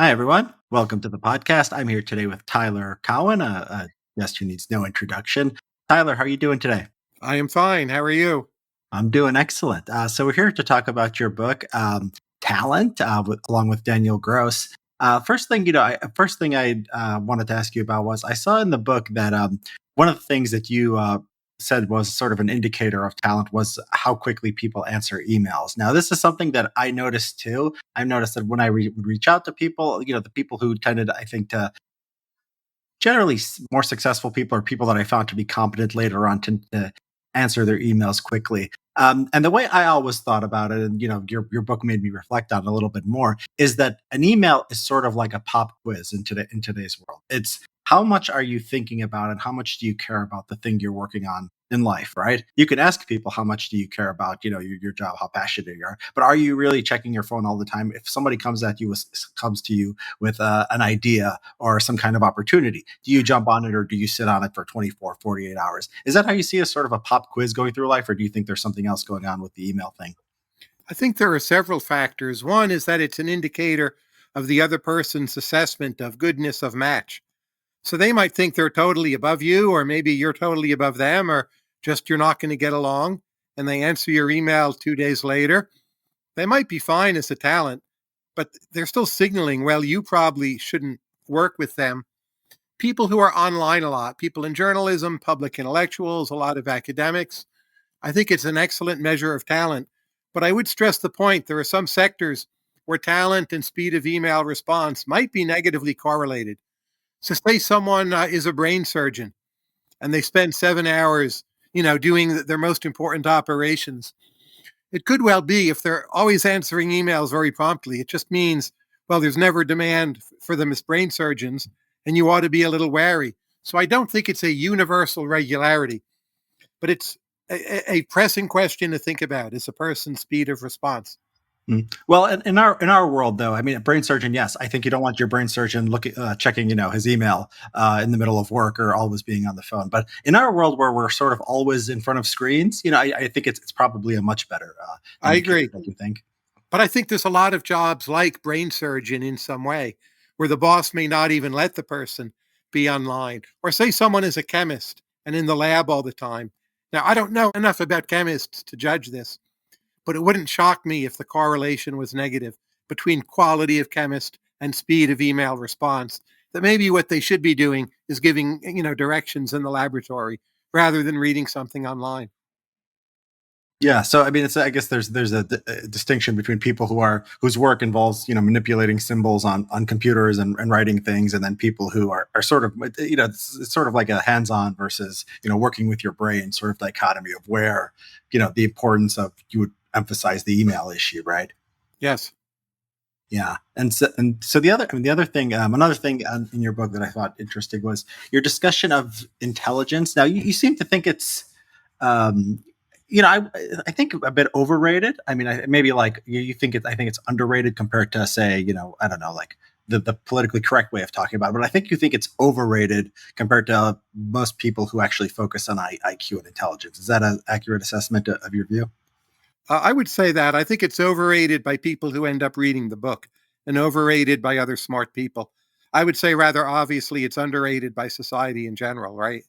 Hi, everyone. Welcome to the podcast. I'm here today with Tyler Cowen, a guest who needs no introduction. Tyler, how are you doing today? I am fine. How are you? I'm doing excellent. So we're here to talk about your book, Talent, along with Daniel Gross. First thing I wanted to ask you about was I saw in the book that one of the things that you said was sort of an indicator of talent was how quickly people answer emails. Now, this is something that I noticed too. I've noticed that when I would reach out to people, the people who tended, I think, to generally more successful people are people that I found to be competent later on to answer their emails quickly. And the way I always thought about it, and your book made me reflect on it a little bit more, is that an email is sort of like a pop quiz in today's world. It's how much are you thinking about and how much do you care about the thing you're working on in life, right? You can ask people how much do you care about, your job, how passionate you are, but are you really checking your phone all the time? If somebody comes to you with an idea or some kind of opportunity, do you jump on it or do you sit on it for 24, 48 hours? Is that how you see a sort of a pop quiz going through life, or do you think there's something else going on with the email thing? I think there are several factors. One is that it's an indicator of the other person's assessment of goodness of match. So they might think they're totally above you, or maybe you're totally above them, or just you're not going to get along. And they answer your email 2 days later. They might be fine as a talent, but they're still signaling, well, you probably shouldn't work with them. People who are online a lot, people in journalism, public intellectuals, a lot of academics, I think it's an excellent measure of talent. But I would stress the point there are some sectors where talent and speed of email response might be negatively correlated. So, say someone is a brain surgeon and they spend 7 hours, doing their most important operations. It could well be if they're always answering emails very promptly. It just means, well, there's never demand for them as brain surgeons, and you ought to be a little wary. So, I don't think it's a universal regularity, but it's a pressing question to think about is a person's speed of response. Well, in our world, though, I mean, a brain surgeon, yes, I think you don't want your brain surgeon looking checking, his email in the middle of work or always being on the phone. But in our world, where we're sort of always in front of screens, I think it's probably a much better I indicator. agree. Don't you think? But I think there's a lot of jobs like brain surgeon in some way where the boss may not even let the person be online. Or say someone is a chemist and in the lab all the time. Now, I don't know enough about chemists to judge this, but it wouldn't shock me if the correlation was negative between quality of chemist and speed of email response. That maybe what they should be doing is giving, directions in the laboratory rather than reading something online. Yeah, so I mean, I guess there's a distinction between people whose work involves manipulating symbols on computers and writing things, and then people who are sort of it's sort of like a hands-on versus working with your brain sort of dichotomy of where the importance of you would emphasize the email issue, right? Yes. Yeah, and so the other thing, another thing in your book that I thought interesting was your discussion of intelligence. Now, you seem to think it's, um, I think a bit overrated. I mean, maybe like you think I think it's underrated compared to, say, I don't know, like the politically correct way of talking about it. But I think you think it's overrated compared to most people who actually focus on IQ and intelligence. Is that an accurate assessment of your view? I would say that. I think it's overrated by people who end up reading the book and overrated by other smart people. I would say rather obviously it's underrated by society in general, right?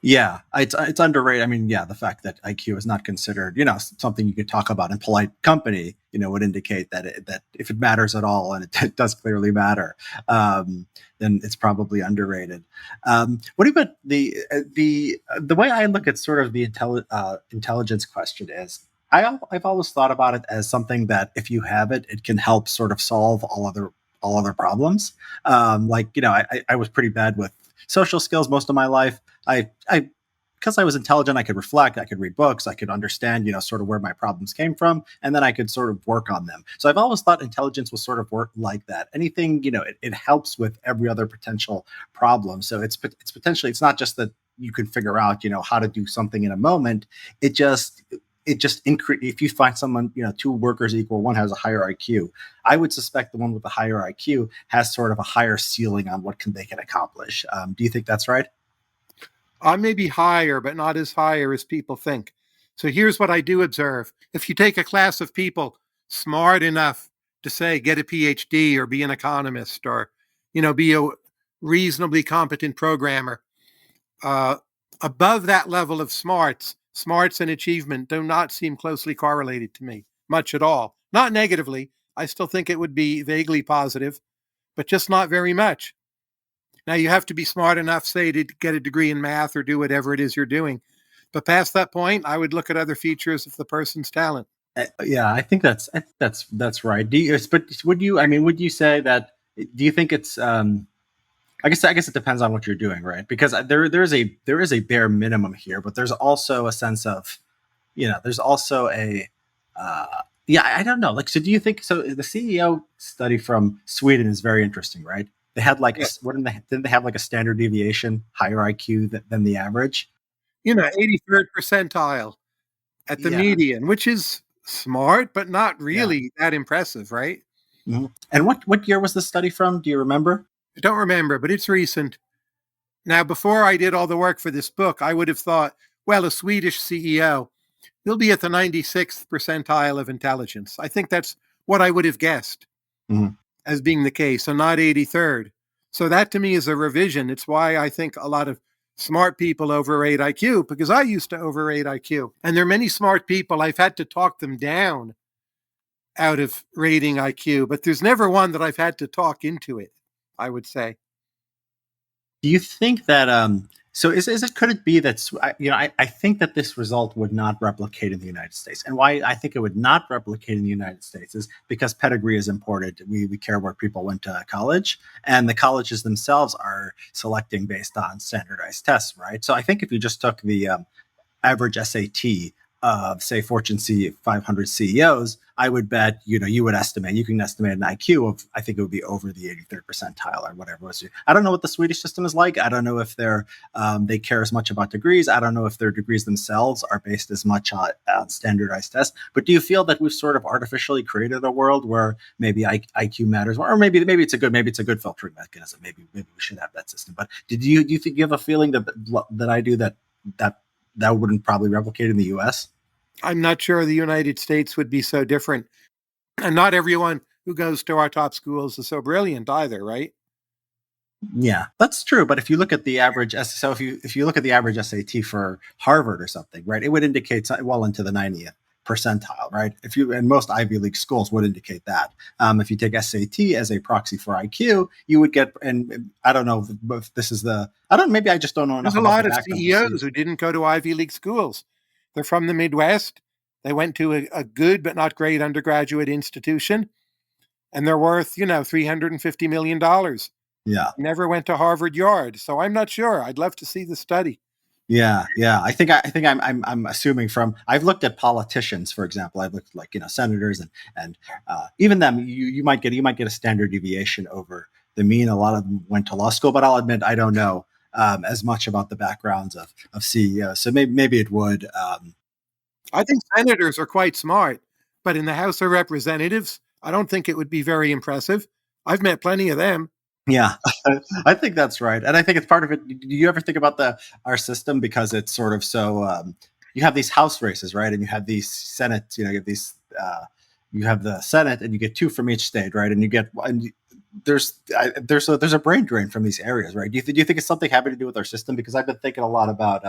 Yeah, it's underrated. I mean, yeah, the fact that IQ is not considered, something you could talk about in polite company, would indicate that if it matters at all, and it does clearly matter, then it's probably underrated. What do you about the way I look at sort of the intelligence question is, I've always thought about it as something that if you have it, it can help sort of solve all other problems. Like I was pretty bad with social skills most of my life. I because I was intelligent, I could reflect, I could read books, I could understand, sort of where my problems came from, and then I could sort of work on them. So I've always thought intelligence was sort of work like that. Anything, it helps with every other potential problem. So it's potentially, it's not just that you can figure out, how to do something in a moment. It just increase if you find someone, two workers equal, one has a higher IQ. I would suspect the one with the higher IQ has sort of a higher ceiling on what they can accomplish. Do you think that's right? I may be higher, but not as higher as people think. So here's what I do observe. If you take a class of people smart enough to say get a PhD or be an economist or, be a reasonably competent programmer. Uh, Above that level of smarts and achievement do not seem closely correlated to me much at all. Not negatively. I still think it would be vaguely positive, but just not very much. Now, you have to be smart enough, say, to get a degree in math or do whatever it is you're doing. But past that point, I would look at other features of the person's talent. Yeah, I think that's right. But would you? I mean, would you say that? Do you think it's? I guess it depends on what you're doing, right? Because there is a bare minimum here, but there's also a sense of, there's also a, yeah, I don't know. Like, so do you think so? The CEO study from Sweden is very interesting, right? They had like, Yeah. what didn't they have like a standard deviation higher IQ than the average? 83rd percentile at the Yeah, median, which is smart, but not yeah. really that impressive, right? And what year was this study from? Do you remember? I don't remember, but it's recent. Now, before I did all the work for this book, I would have thought, well, a Swedish CEO, he'll be at the 96th percentile of intelligence. I think that's what I would have guessed Mhm. as being the case, and not 83rd. So that to me is a revision. It's why I think a lot of smart people overrate IQ, because I used to overrate IQ. And there are many smart people, I've had to talk them down out of rating IQ, but there's never one that I've had to talk into it, I would say. Do you think that so is it could it be that I think that this result would not replicate in the United States, and why I think it would not replicate in the United States is because pedigree is important. We care where people went to college, and the colleges themselves are selecting based on standardized tests, right? So I think if you just took the average SAT of say Fortune 500 CEOs, I would bet you would estimate you can estimate an IQ of I think it would be over the 83rd percentile or whatever it was. I don't know what the Swedish system is like. I don't know if they care as much about degrees. I don't know if their degrees themselves are based as much on standardized tests. But do you feel that we've sort of artificially created a world where maybe IQ matters, or maybe it's a good filtering mechanism. Maybe we should have that system. But do you think you have a feeling that I do that that wouldn't probably replicate in the US? I'm not sure the United States would be so different. And not everyone who goes to our top schools is so brilliant either, right? Yeah, that's true. But if you look at the average, so if you look at the average SAT for Harvard or something, right, it would indicate well into the 90th percentile, right? If you and most Ivy League schools would indicate that. If you take SAT as a proxy for IQ, you would get. And I don't know if this is the. I don't. Maybe I just don't know There's enough a about the lot of background to see. CEOs who didn't go to Ivy League schools. They're from the Midwest. They went to a good but not great undergraduate institution, and they're worth, $350 million. Yeah. Never went to Harvard Yard. So I'm not sure. I'd love to see the study. Yeah, yeah. I think I'm assuming from I've looked at politicians, for example. I've looked at, like, senators and even them. You might get a standard deviation over the mean. A lot of them went to law school, but I'll admit I don't know as much about the backgrounds of CEOs. So maybe it would. I think senators are quite smart, but in the House of Representatives, I don't think it would be very impressive. I've met plenty of them. Yeah, I think that's right, and I think it's part of it. Do you ever think about the our system because it's sort of so? You have these House races, right, and you have these Senate. You have these. You have the Senate, and you get two from each state, right, and you get and there's a brain drain from these areas, right? Do you think it's something having to do with our system? Because I've been thinking a lot about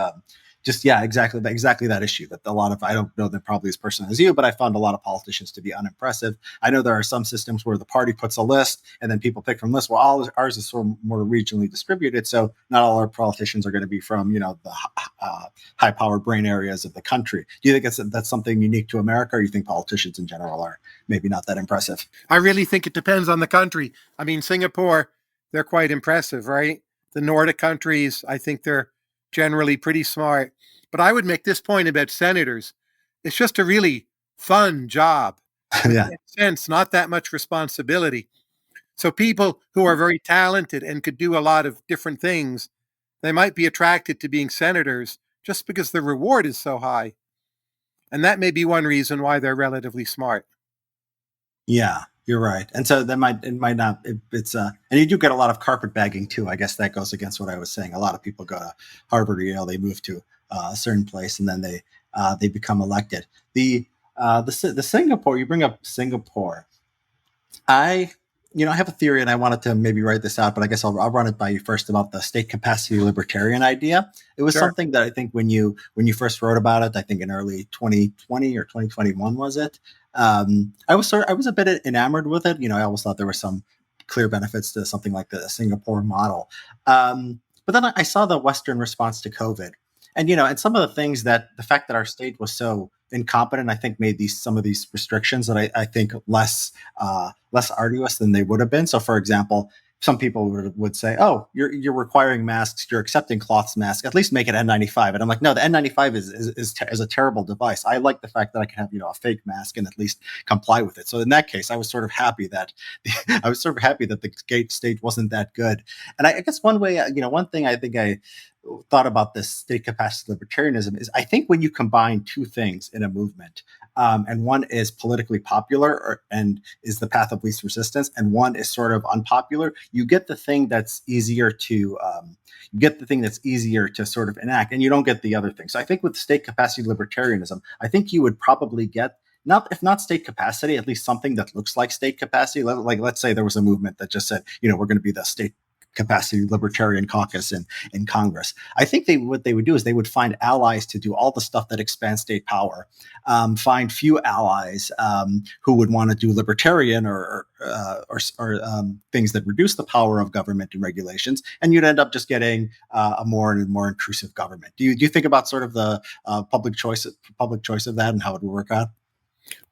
just yeah, exactly that issue. That a lot of I don't know them probably as personal as you, but I found a lot of politicians to be unimpressive. I know there are some systems where the party puts a list and then people pick from lists. Well, ours is sort of more regionally distributed, so not all our politicians are going to be from the high-powered brain areas of the country. Do you think that's something unique to America, or you think politicians in general are maybe not that impressive? I really think it depends on the country. I mean, Singapore, they're quite impressive, right? The Nordic countries, I think they're generally pretty smart. But I would make this point about senators. It's just a really fun job with, Yeah. in a sense, not that much responsibility. So people who are very talented and could do a lot of different things, they might be attracted to being senators just because the reward is so high. And that may be one reason why they're relatively smart. Yeah, you're right. And so it might not it's and you do get a lot of carpet bagging too. I guess that goes against what I was saying. A lot of people go to Harvard or Yale, they move to a certain place and then they become elected. The Singapore, you bring up Singapore. I, I have a theory, and I wanted to maybe write this out, but I guess I'll run it by you first about the state capacity libertarian idea. It was Sure. something that I think when you first wrote about it, I think in early 2020 or 2021 was it? I was a bit enamored with it. I always thought there were some clear benefits to something like the Singapore model. But then I saw the Western response to COVID, and some of the things that the fact that our state was so incompetent, I think made some of these restrictions that I think less arduous than they would have been. So, for example, some people would say, "Oh, you're requiring masks. You're accepting cloth masks. At least make it N95." And I'm like, "No, the N95 is a terrible device. I like the fact that I can have a fake mask and at least comply with it." So in that case, I was sort of happy that the state wasn't that good. And I guess one thing I think I thought about this state capacity libertarianism is I think when you combine two things in a movement, and one is politically popular and is the path of least resistance, and one is sort of unpopular, you get the thing that's easier to sort of enact, and you don't get the other thing. So I think with state capacity libertarianism, I think you would probably get not if not state capacity, at least something that looks like state capacity. Like let's say there was a movement that just said, we're going to be the state capacity libertarian caucus in Congress. I think what they would do is they would find allies to do all the stuff that expands state power, find few allies who would want to do libertarian or things that reduce the power of government and regulations, and you'd end up just getting a more and more intrusive government. Do you think about sort of the public choice of that and how it would work out?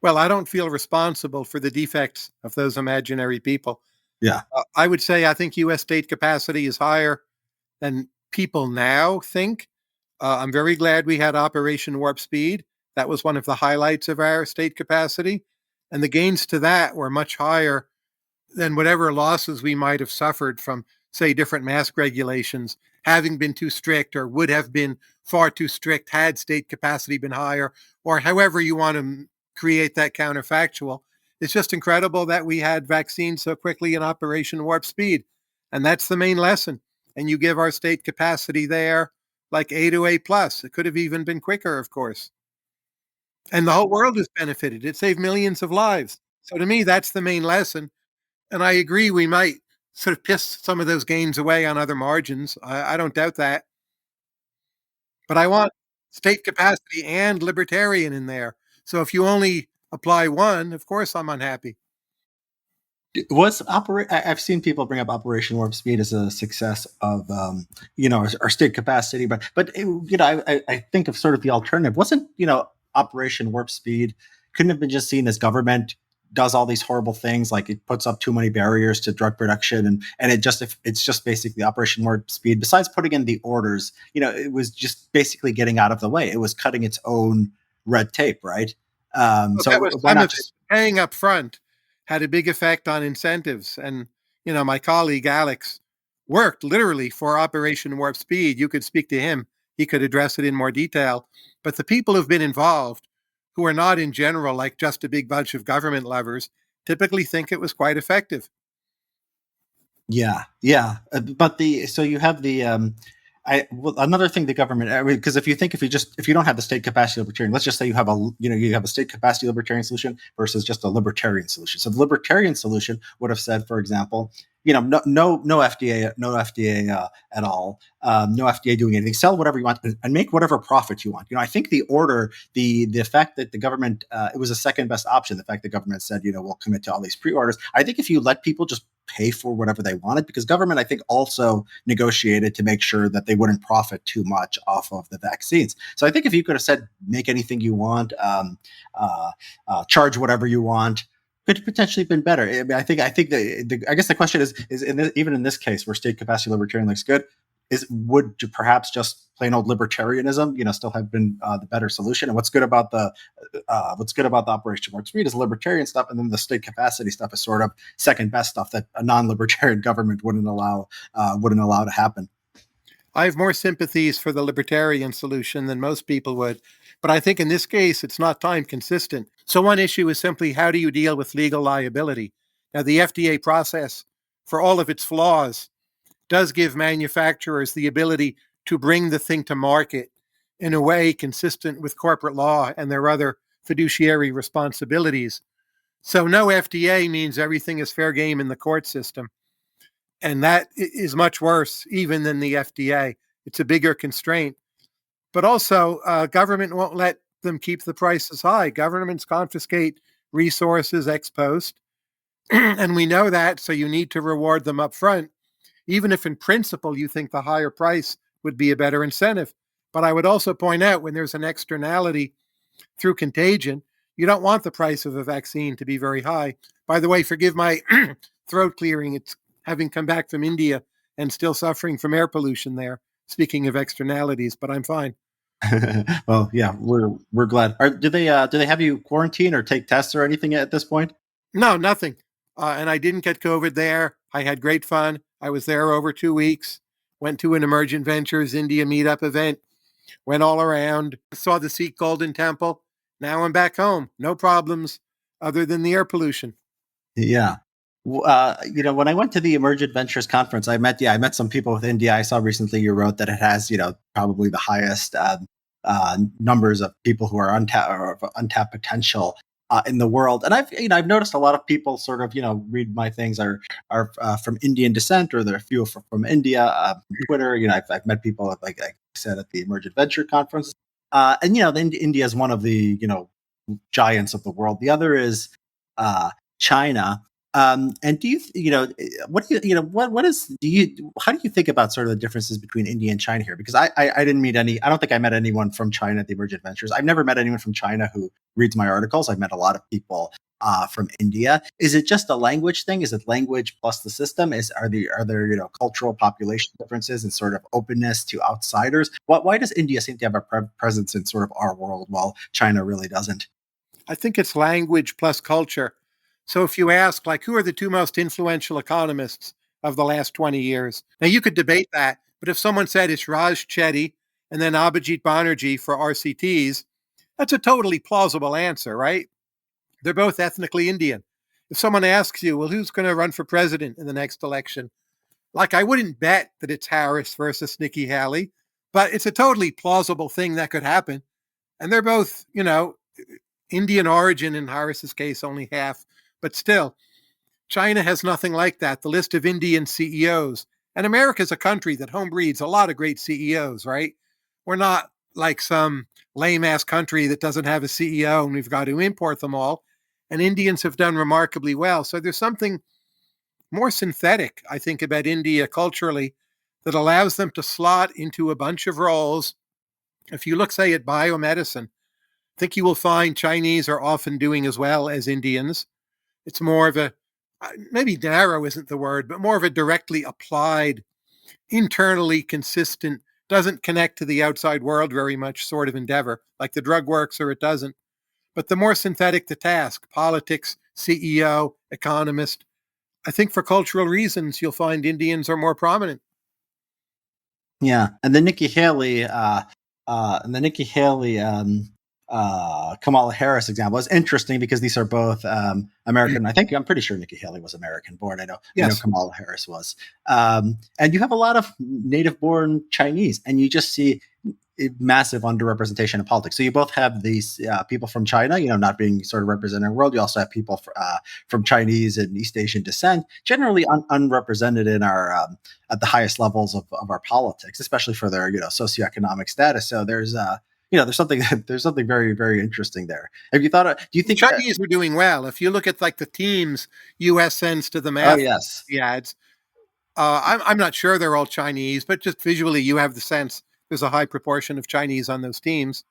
Well, I don't feel responsible for the defects of those imaginary people. Yeah. I would say I think US state capacity is higher than people now think. I'm very glad we had Operation Warp Speed. That was one of the highlights of our state capacity. And the gains to that were much higher than whatever losses we might have suffered from, say, different mask regulations having been too strict or would have been far too strict had state capacity been higher, or however you want to create that counterfactual. It's just incredible that we had vaccines so quickly in Operation Warp Speed. And that's the main lesson. And you give our state capacity there like A to A plus. It could have even been quicker, of course. And the whole world has benefited. It saved millions of lives. So to me, that's the main lesson. And I agree, we might sort of piss some of those gains away on other margins. I don't doubt that. But I want state capacity and libertarian in there. So if you only apply one, of course I'm unhappy. I've seen people bring up Operation Warp Speed as a success of our state capacity, but I think of sort of the alternative. Wasn't Operation Warp Speed couldn't have been just seen as government does all these horrible things, like it puts up too many barriers to drug production, and it's just basically Operation Warp Speed. Besides putting in the orders, it was just basically getting out of the way. It was cutting its own red tape, right? Well, that So was why some not of it. just Paying up front had a big effect on incentives. And, my colleague Alex worked literally for Operation Warp Speed. You could speak to him, he could address it in more detail. But the people who've been involved, who are not in general like just a big bunch of government lovers, typically think it was quite effective. Yeah, yeah. But the so you have the another thing the government, because if you don't have the state capacity libertarian, let's just say you have a state capacity libertarian solution versus just a libertarian solution. So the libertarian solution would have said, for example, no FDA, at all, no FDA doing anything. Sell whatever you want and make whatever profit you want. I think the fact that the government, it was a second best option. The fact the government said, we'll commit to all these pre-orders. I think if you let people just pay for whatever they wanted, because government, I think, also negotiated to make sure that they wouldn't profit too much off of the vaccines. So I think if you could have said, make anything you want, charge whatever you want, could have potentially been better. I mean, I guess the question is even in this case where state capacity libertarian looks good, would perhaps just plain old libertarianism, still have been the better solution? And what's good about the Operation Warp Speed is libertarian stuff, and then the state capacity stuff is sort of second best stuff that a non-libertarian government wouldn't allow to happen. I have more sympathies for the libertarian solution than most people would, but I think in this case it's not time consistent. So one issue is simply how do you deal with legal liability? Now the FDA process, for all of its flaws, does give manufacturers the ability to bring the thing to market in a way consistent with corporate law and their other fiduciary responsibilities. So no FDA means everything is fair game in the court system. And that is much worse even than the FDA. It's a bigger constraint. But also, government won't let them keep the prices high. Governments confiscate resources ex post. And we know that, so you need to reward them up front, even if in principle you think the higher price would be a better incentive. But I would also point out when there's an externality through contagion, you don't want the price of a vaccine to be very high. By the way, forgive my throat clearing. It's having come back from India and still suffering from air pollution there. Speaking of externalities, but I'm fine. Well, yeah, we're glad. Do they have you quarantine or take tests or anything at this point? No, nothing. And I didn't get COVID there. I had great fun. I was there over 2 weeks, went to an Emergent Ventures India meetup event, went all around, saw the Sikh Golden Temple. Now I'm back home. No problems other than the air pollution. Yeah. When I went to the Emergent Ventures conference, I met some people with India. I saw recently you wrote that it has, probably the highest numbers of people who are untapped potential in the world. And I've noticed a lot of people sort of, read my things are from Indian descent, or there are a few from India. Twitter, I've met people like I said at the Emergent Venture conference, and India is one of the giants of the world. The other is China. And do you, what do you, what is, how do you think about sort of the differences between India and China here? Because I didn't meet any, I don't think I met anyone from China at the Emergent Ventures. I've never met anyone from China who reads my articles. I've met a lot of people from India. Is it just a language thing? Is it language plus the system? Are there cultural population differences and sort of openness to outsiders? Why does India seem to have a presence in sort of our world while China really doesn't? I think it's language plus culture. So if you ask, like, who are the two most influential economists of the last 20 years? Now, you could debate that, but if someone said it's Raj Chetty and then Abhijit Banerjee for RCTs, that's a totally plausible answer, right? They're both ethnically Indian. If someone asks you, well, who's going to run for president in the next election? Like, I wouldn't bet that it's Harris versus Nikki Haley, but it's a totally plausible thing that could happen. And they're both, Indian origin, in Harris's case, only half, but still, China has nothing like that. The list of Indian CEOs, and America's a country that homebreeds a lot of great CEOs, right? We're not like some lame ass country that doesn't have a CEO and we've got to import them all. And Indians have done remarkably well. So there's something more synthetic, I think, about India culturally that allows them to slot into a bunch of roles. If you look, say, at biomedicine, I think you will find Chinese are often doing as well as Indians. It's more of a, maybe narrow isn't the word, but more of a directly applied, internally consistent, doesn't connect to the outside world very much sort of endeavor, like the drug works or it doesn't. But the more synthetic the task, politics, CEO, economist, I think for cultural reasons, you'll find Indians are more prominent. Yeah, and the Nikki Haley, Kamala Harris example is interesting because these are both American. I'm pretty sure Nikki Haley was American born. I know Yes. Kamala Harris was. And you have a lot of native born Chinese, and you just see massive underrepresentation in politics. So you both have these people from China, not being sort of represented in the world. You also have people from Chinese and East Asian descent, generally unrepresented in our at the highest levels of our politics, especially for their socioeconomic status. So there's something there's something very, very interesting there. Have you thought do you The think Chinese were doing well. If you look at like the teams US sends to the oh math yes. ads, I'm not sure they're all Chinese, but just visually, you have the sense there's a high proportion of Chinese on those teams.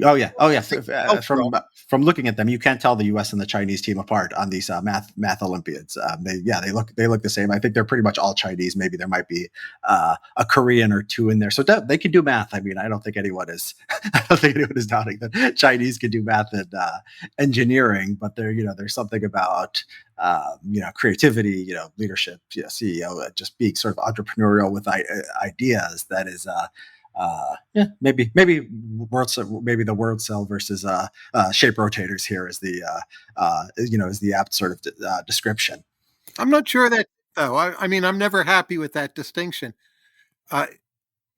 Oh yeah, oh yeah. I think cultural. From looking at them, you can't tell the U.S. and the Chinese team apart on these math Olympiads. They look the same. I think they're pretty much all Chinese. Maybe there might be a Korean or two in there. So they can do math. I mean, I don't think anyone is. I don't think anyone is doubting that Chinese can do math and engineering. But there's something about creativity, leadership, CEO, just being sort of entrepreneurial with ideas that is. Yeah, maybe the word cell versus shape rotators here is the apt sort of description. I'm not sure that, though. I mean, I'm never happy with that distinction. Uh,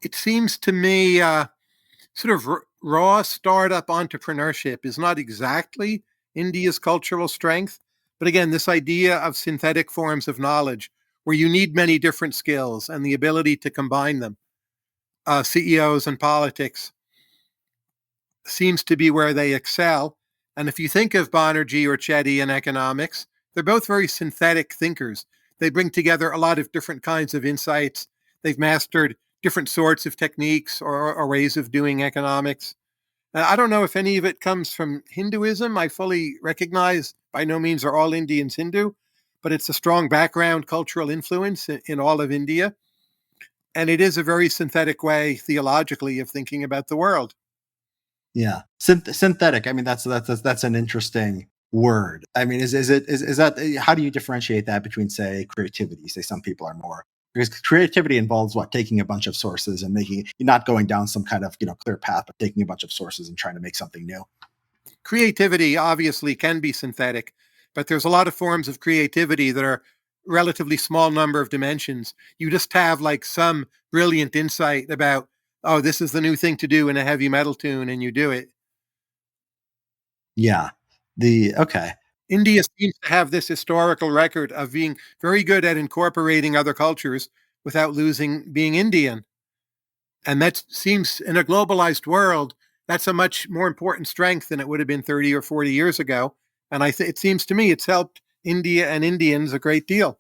it seems to me sort of raw startup entrepreneurship is not exactly India's cultural strength. But again, this idea of synthetic forms of knowledge where you need many different skills and the ability to combine them, CEOs and politics seems to be where they excel. And if you think of Banerjee or Chetty in economics, they're both very synthetic thinkers. They bring together a lot of different kinds of insights. They've mastered different sorts of techniques or ways of doing economics. I don't know if any of it comes from Hinduism. I fully recognize by no means are all Indians Hindu, but it's a strong background cultural influence in all of India. And it is a very synthetic way theologically of thinking about the world. Yeah, synthetic. I mean, that's an interesting word. I mean, is that how do you differentiate that between, say, creativity? Say some people are more, because creativity involves what, taking a bunch of sources and making, not going down some kind of clear path, but taking a bunch of sources and trying to make something new. Creativity obviously can be synthetic, but there's a lot of forms of creativity that are relatively small number of dimensions. You just have like some brilliant insight about, oh, this is the new thing to do in a heavy metal tune, and you do it. Yeah. The okay. India seems to have this historical record of being very good at incorporating other cultures without losing being Indian. And that seems in a globalized world, that's a much more important strength than it would have been 30 or 40 years ago. And it seems to me it's helped India and Indians a great deal.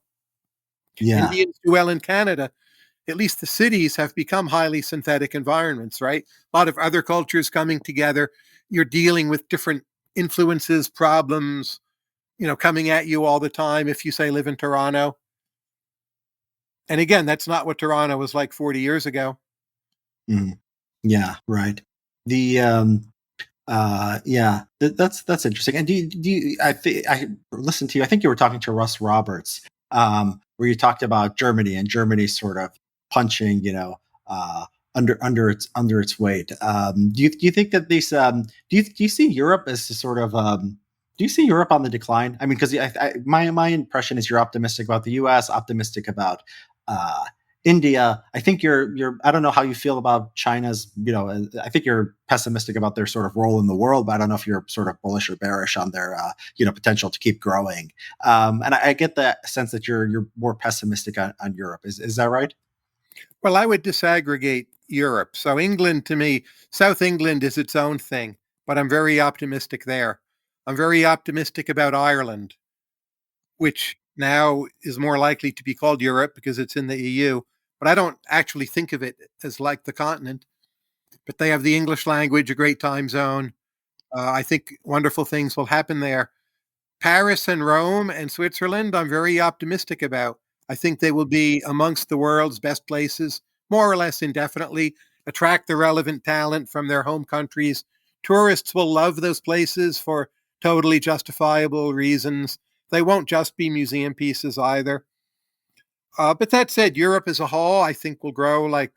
Yeah. Indians do well in Canada. At least the cities have become highly synthetic environments, right? A lot of other cultures coming together. You're dealing with different influences, problems, coming at you all the time if you say live in Toronto. And again, that's not what Toronto was like 40 years ago. Mm. Yeah. Right. The yeah, that's interesting. And I listened to you. I think you were talking to Russ Roberts, where you talked about Germany and Germany sort of punching, uh, under its weight. Do you think that these do you see Europe as a sort of do you see Europe on the decline? I mean, because my impression is you're optimistic about the U.S., optimistic about uh, India. I think you're I don't know how you feel about China's, I think you're pessimistic about their sort of role in the world, but I don't know if you're sort of bullish or bearish on their potential to keep growing. And I get the sense that you're more pessimistic on Europe. Is that right? Well, I would disaggregate Europe. So, England to me, South England is its own thing, but I'm very optimistic there. I'm very optimistic about Ireland, which now is more likely to be called Europe because it's in the EU. But I don't actually think of it as like the continent. But they have the English language, a great time zone. I think wonderful things will happen there. Paris and Rome and Switzerland, I'm very optimistic about. I think they will be amongst the world's best places, more or less indefinitely, attract the relevant talent from their home countries. Tourists will love those places for totally justifiable reasons. They won't just be museum pieces either. But that said, Europe as a whole, I think will grow like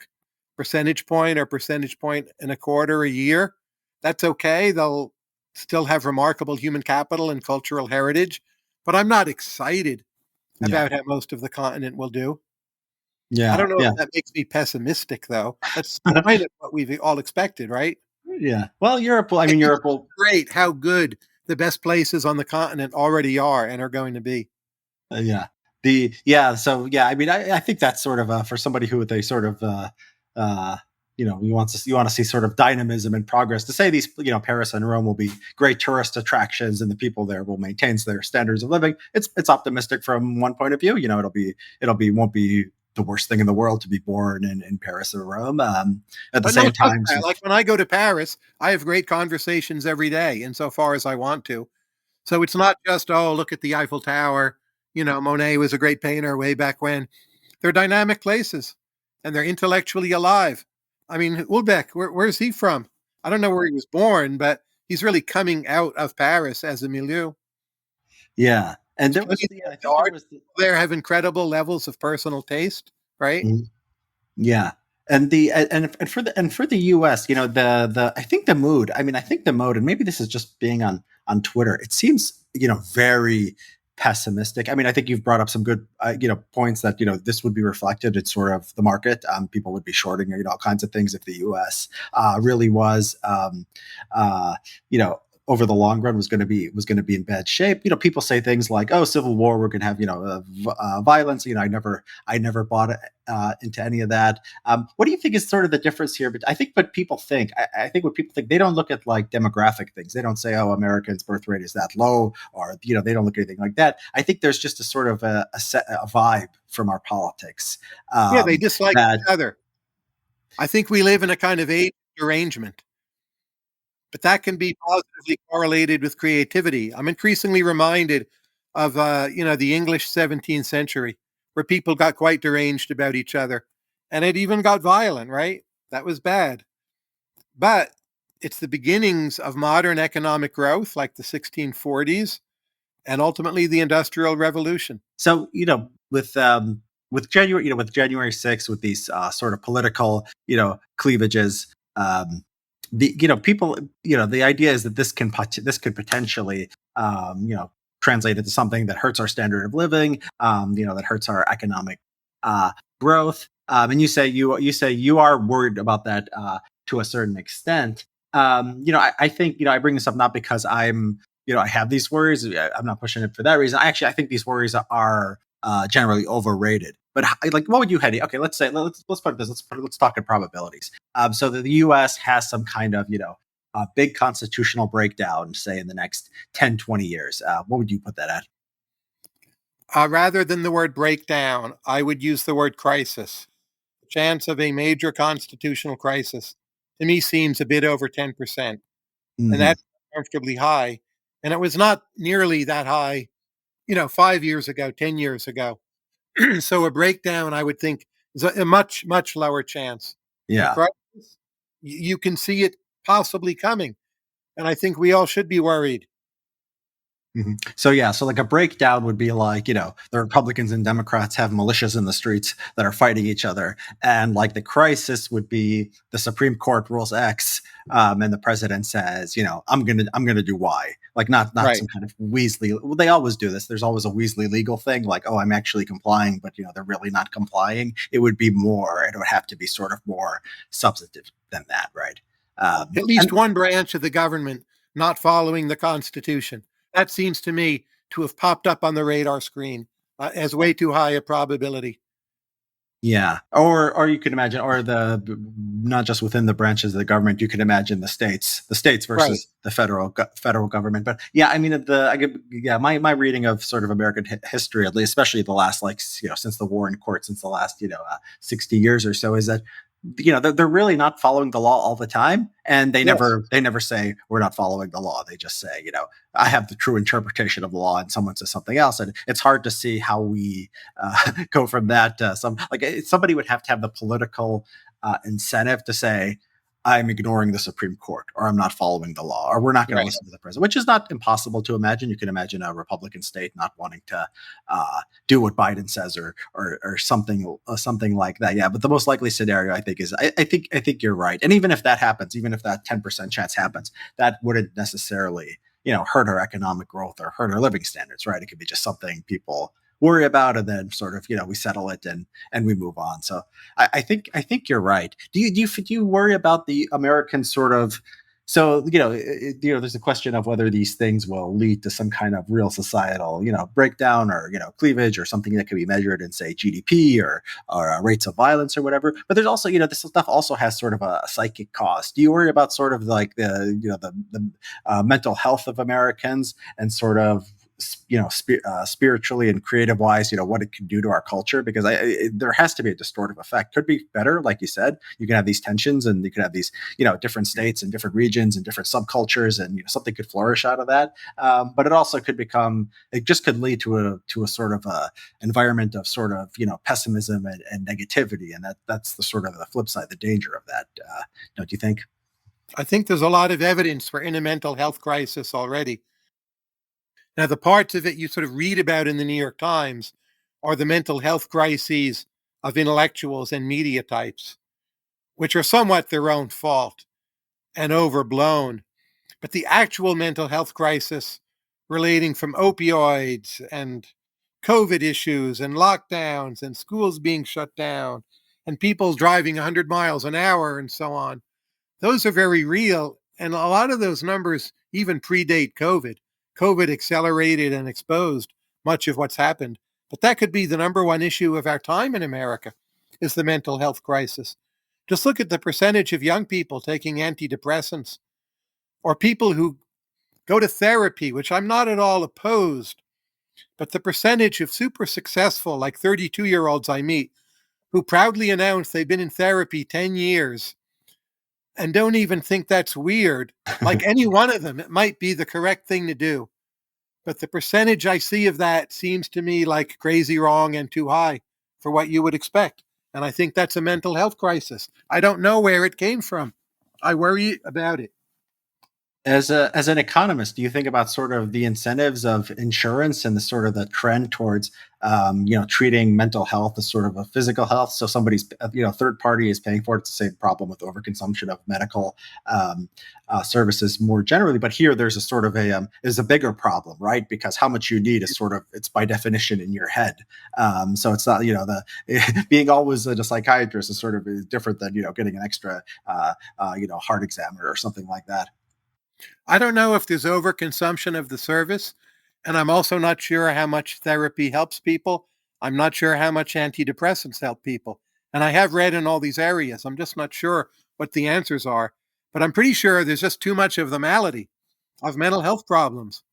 percentage point or percentage point and a quarter a year. That's okay. They'll still have remarkable human capital and cultural heritage, but I'm not excited Yeah. about how most of the continent will do. I Yeah. don't know if Yeah. that makes me pessimistic, though. That's kind of what we've all expected, right? Yeah. Well, Europe will. I It mean, is Europe will. great how good the best places on the continent already are and are going to be. Yeah. The yeah. So yeah. I mean, I think that's sort of for somebody who with a sort of uh, you want to see sort of dynamism and progress. To say these, Paris and Rome will be great tourist attractions and the people there will maintain their standards of living. It's optimistic from one point of view. It'll be won't be the worst thing in the world to be born in Paris or Rome. At the But no, same trust time, that. Like when I go to Paris, I have great conversations every day, insofar as I want to. So it's not just, oh, look at the Eiffel Tower. Monet was a great painter way back when. They're dynamic places and they're intellectually alive. I mean, Ulbeck, where's he from? I don't know where he was born, but he's really coming out of Paris as a milieu. yeah. And There's there plenty was of the I think there art was the, there have incredible levels of personal taste, right? mm, yeah. And for the US, the I think the mood. I mean, I think the mode, and maybe this is just being on Twitter. It seems very pessimistic. I mean, I think you've brought up some good points that this would be reflected in sort of the market. People would be shorting all kinds of things if the US really was uh, you know over the long run was going to be in bad shape. People say things like, "Oh, civil war, we're going to have violence." I never bought into any of that. What do you think is sort of the difference here? But I think what people think, they don't look at like demographic things. They don't say, "Oh, Americans' birth rate is that low," or they don't look at anything like that. I think there's just a sort of a vibe from our politics Yeah, they dislike that. each other. I think we live in a kind of age arrangement, but that can be positively correlated with creativity. I'm increasingly reminded of the English 17th century, where people got quite deranged about each other, and it even got violent. Right, that was bad. But it's the beginnings of modern economic growth, like the 1640s, and ultimately the Industrial Revolution. So with January 6th, with these sort of political cleavages, the people the idea is that this could potentially translate into something that hurts our standard of living, that hurts our economic uh, growth. And you say you are worried about that to a certain extent. I think I bring this up not because I have these worries. I'm not pushing it for that reason. I think these worries are generally overrated. But like, what would you head? Okay, let's put this. Let's talk in probabilities. So that the U.S. has some kind of a big constitutional breakdown, say in the next 10, 20 years. What would you put that at? Rather than the word breakdown, I would use the word crisis. The chance of a major constitutional crisis to me seems a bit over 10%. And Hmm. that's comfortably high. And it was not nearly that high, 5 years ago, 10 years ago. So a breakdown, I would think, is a much, much lower chance. A Yeah. crisis, you can see it possibly coming. And I think we all should be worried. So yeah, so like a breakdown would be like the Republicans and Democrats have militias in the streets that are fighting each other, and like the crisis would be the Supreme Court rules X, and the president says I'm gonna do Y, like not Right. some kind of Weasley. Well, they always do this. There's always a Weasley legal thing, like I'm actually complying, but they're really not complying. It would be more. It would have to be sort of more substantive than that, right? At least And one branch of the government not following the Constitution. That seems to me to have popped up on the radar screen as way too high a probability. Yeah, or you could imagine, or not just within the branches of the government, you could imagine the states Right. versus the federal government. But yeah, I mean, my reading of sort of American history, at least, especially the last since the war in court, since the last 60 years or so, is that they're really not following the law all the time, and Yes. they never say we're not following the law. They just say I have the true interpretation of the law, and someone says something else, and it's hard to see how we go from that. Somebody would have to have the political incentive to say, "I'm ignoring the Supreme Court," or "I'm not following the law," or "We're not going to Right. listen to the president," which is not impossible to imagine. You can imagine a Republican state not wanting to do what Biden says, or something like that. Yeah, but the most likely scenario, I think, is I think you're right. And even if that happens, even if that 10% chance happens, that wouldn't necessarily hurt our economic growth or hurt our living standards, right? It could be just something people worry about, and then sort of we settle it, and we move on. So I think you're right. Do you worry about the American sort of, so there's a question of whether these things will lead to some kind of real societal breakdown, or cleavage, or something that can be measured in, say, GDP, or rates of violence or whatever. But there's also this stuff also has sort of a psychic cost. Do you worry about sort of like the mental health of Americans, and sort of spiritually and creative wise, what it can do to our culture? Because there has to be a distortive effect. Could be better, like you said. You can have these tensions, and you can have these different states and different regions and different subcultures, and something could flourish out of that. But it also could become, it just could lead to a sort of a environment of sort of pessimism and negativity, and that's the sort of the flip side, the danger of that. Don't you think? I think there's a lot of evidence we're in a mental health crisis already. Now, the parts of it you sort of read about in the New York Times are the mental health crises of intellectuals and media types, which are somewhat their own fault and overblown. But the actual mental health crisis relating from opioids and COVID issues and lockdowns and schools being shut down and people driving 100 miles an hour and so on, those are very real. And a lot of those numbers even predate COVID. COVID accelerated and exposed much of what's happened. But that could be the number one issue of our time in America, is the mental health crisis. Just look at the percentage of young people taking antidepressants, or people who go to therapy, which I'm not at all opposed, but the percentage of super successful, like 32-year-olds I meet, who proudly announce they've been in therapy 10 years and don't even think that's weird, like any one of them, it might be the correct thing to do. But the percentage I see of that seems to me like crazy wrong and too high for what you would expect. And I think that's a mental health crisis. I don't know where it came from. I worry about it. As an economist, do you think about sort of the incentives of insurance and the sort of the trend towards treating mental health as sort of a physical health? So somebody's third party is paying for it. It's the same problem with overconsumption of medical services more generally. But here there's a sort of is a bigger problem, right? Because how much you need is sort of, it's by definition in your head. So it's not the being always a psychiatrist is sort of different than getting an extra heart examiner or something like that. I don't know if there's overconsumption of the service, and I'm also not sure how much therapy helps people. I'm not sure how much antidepressants help people. And I have read in all these areas. I'm just not sure what the answers are. But I'm pretty sure there's just too much of the malady of mental health problems.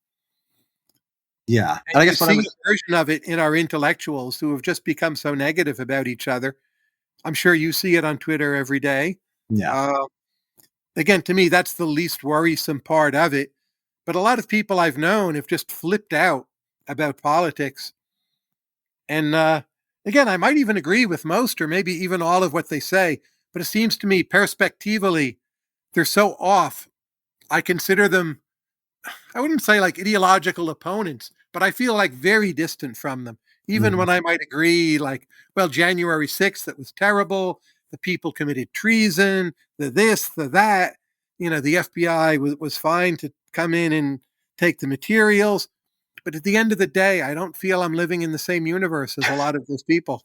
Yeah, And and I you guess what I see was a version of it in our intellectuals who have just become so negative about each other. I'm sure you see it on Twitter every day. yeah. Uh, Again, to me, that's the least worrisome part of it. But a lot of people I've known have just flipped out about politics. And again, I might even agree with most or maybe even all of what they say. But it seems to me, perspectively, they're so off. I consider them, I wouldn't say like ideological opponents, but I feel like very distant from them. Even Mhm. when I might agree, like, well, January 6th, that was terrible. The people committed treason, the this, the that. The FBI was fine to come in and take the materials. But at the end of the day, I don't feel I'm living in the same universe as a lot of those people.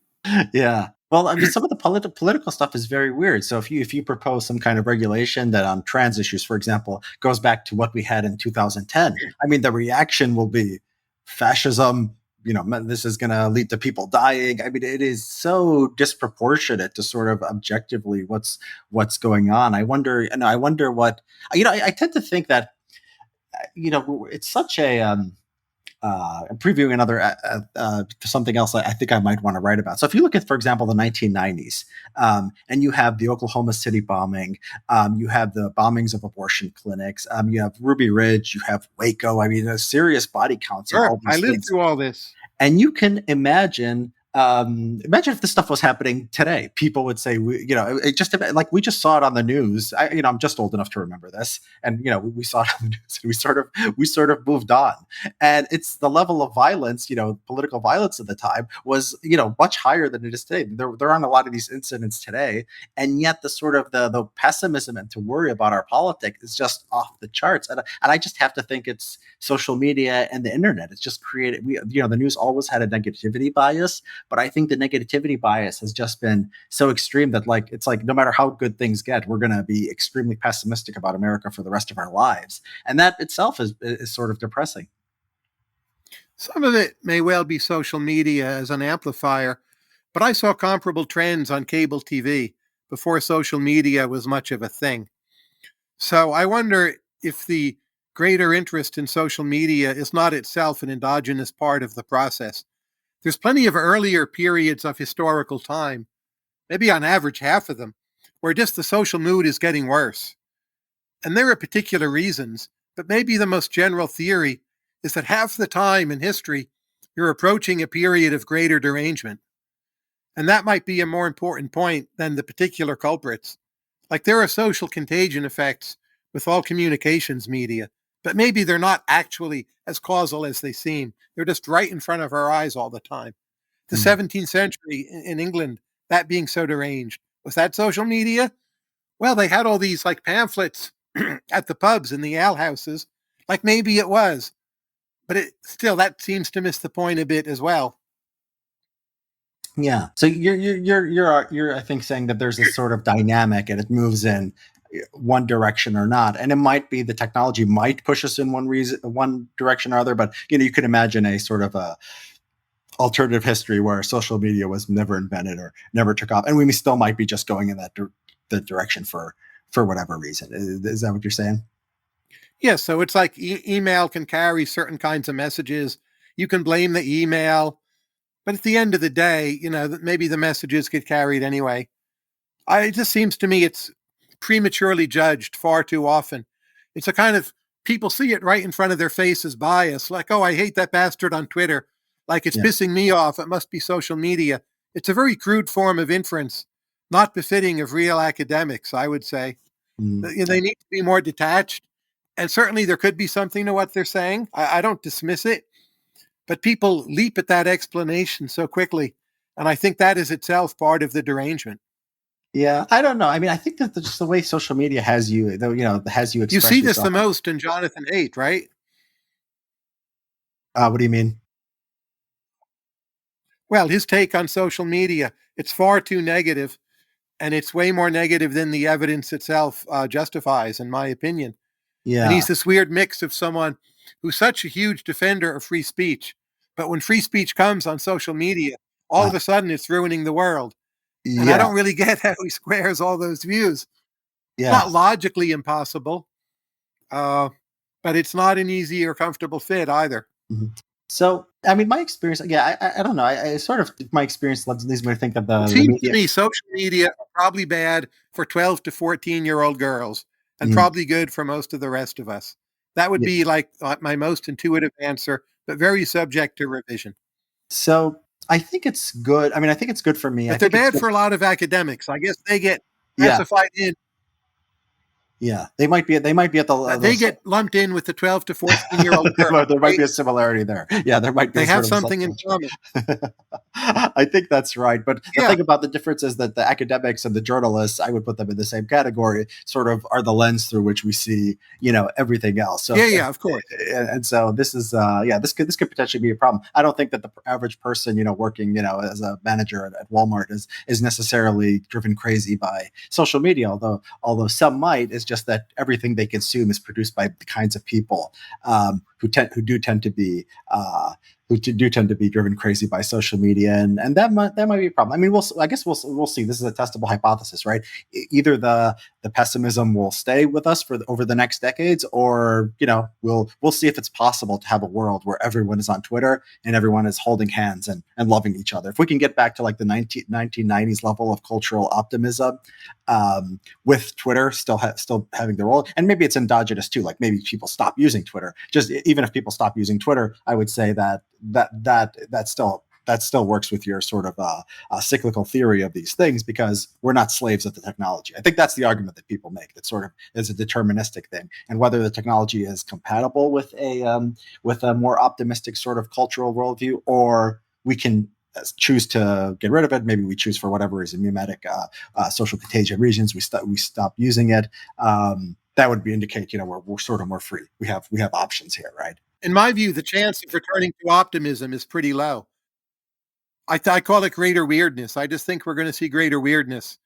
Yeah. Well, I mean, some of the political stuff is very weird. So if you propose some kind of regulation that on trans issues, for example, goes back to what we had in 2010, I mean, the reaction will be fascism. This is going to lead to people dying. I mean, it is so disproportionate to sort of objectively what's going on. I wonder, and I wonder what I tend to think that it's such a I'm previewing another something else I think I might want to write about. So if you look at, for example, the 1990s, and you have the Oklahoma City bombing, you have the bombings of abortion clinics, you have Ruby Ridge, you have Waco. I mean, there's serious body counts in Sure, all I these lived things. through all this. And you can imagine if this stuff was happening today. People would say, it just like we just saw it on the news. I'm just old enough to remember this, and we saw it on the news, and we sort of moved on. And it's the level of violence, political violence at the time was, much higher than it is today. There aren't a lot of these incidents today, and yet the sort of the pessimism and to worry about our politics is just off the charts. And I just have to think it's social media and the internet. It's just created. The news always had a negativity bias, but I think the negativity bias has just been so extreme that it's like no matter how good things get, we're going to be extremely pessimistic about America for the rest of our lives, and that itself is sort of depressing. Some of it may well be social media as an amplifier, but I saw comparable trends on cable TV before social media was much of a thing. So I wonder if the greater interest in social media is not itself an endogenous part of the process. There's plenty of earlier periods of historical time, maybe on average half of them, where just the social mood is getting worse. And there are particular reasons, but maybe the most general theory is that half the time in history, you're approaching a period of greater derangement. And that might be a more important point than the particular culprits. Like there are social contagion effects with all communications media, but maybe they're not actually as causal as they seem. They're just right in front of our eyes all the time. The Mm. 17th century in England, that being so deranged, was that social media? Well, they had all these like pamphlets at the pubs and the alehouses. Like maybe it was, but it still that seems to miss the point a bit as well. Yeah. So you're I think saying that there's this sort of dynamic and it moves in. one direction or not. And it might be the technology might push us in one direction or other, but you could imagine a sort of a alternative history where social media was never invented or never took off, and we still might be just going in the direction for whatever reason. Is that what you're saying? Yeah, so it's like email can carry certain kinds of messages. You can blame the email, but at the end of the day, maybe the messages get carried anyway. It just seems to me it's prematurely judged far too often. It's a kind of people see it right in front of their face as bias, like, oh, I hate that bastard on Twitter. Like it's Yeah. pissing me off. It must be social media. It's a very crude form of inference, not befitting of real academics, I would say. They need to be more detached. And certainly there could be something to what they're saying. I don't dismiss it, but people leap at that explanation so quickly. And I think that is itself part of the derangement. Yeah, I don't know. I mean, I think that just the way social media has you, though, has you You express see this the yourself. most in Jonathan Haidt, right? What do you mean? Well, his take on social media, it's far too negative, and it's way more negative than the evidence itself justifies, in my opinion. And Yeah, he's this weird mix of someone who's such a huge defender of free speech, but when free speech comes on social media, all uh, of a sudden it's ruining the world. And I yeah, don't really get how he squares all those views. yeah. Not logically impossible, uh, but it's not an easy or comfortable fit either. Mhm. So, I mean, my experience, yeah, I don't know. I sort of my experience leads me to think that It the seems to media. me social media are probably bad for 12 to 14-year-old girls and Mhm. probably good for most of the rest of us. That would Yeah. be like my most intuitive answer, but very subject to revision. So I think it's good. I mean, I think it's good for me. I But they're think it's bad good. for a lot of academics. I guess they get Yeah, classified in, yeah. They might be at they get lumped in with the 12 to 14-year-old girl, well, there might right? be a similarity there. Yeah, there might be They a have sort of something in assumption. common. I think that's right. But the Yeah. thing about the difference is that the academics and the journalists, I would put them in the same category, sort of are the lens through which we see, everything else. So, Yeah, yeah, of course. and so this is, yeah, this could potentially be a problem. I don't think that the average person, working, as a manager at Walmart is necessarily driven crazy by social media. Although some might, it's just that everything they consume is produced by the kinds of people who do tend to be driven crazy by social media, and that might be a problem. I mean, I guess we'll see. This is a testable hypothesis, right? Either the pessimism will stay with us over the next decades, or we'll see if it's possible to have a world where everyone is on Twitter and everyone is holding hands and loving each other. If we can get back to like the 1990s level of cultural optimism, with Twitter still having the role, and maybe it's endogenous too. Like maybe people stop using Twitter. Just even if people stop using Twitter, I would say that still works with your sort of cyclical theory of these things, because we're not slaves of the technology. I think that's the argument that people make. That sort of is a deterministic thing, and whether the technology is compatible with a more optimistic sort of cultural worldview, or we can choose to get rid of it. Maybe we choose for whatever reason, mimetic social contagion reasons. We stop using it. That would indicate we're sort of more free. We have options here, right? In my view, the chance of returning to optimism is pretty low. I call it greater weirdness. I just think we're going to see greater weirdness.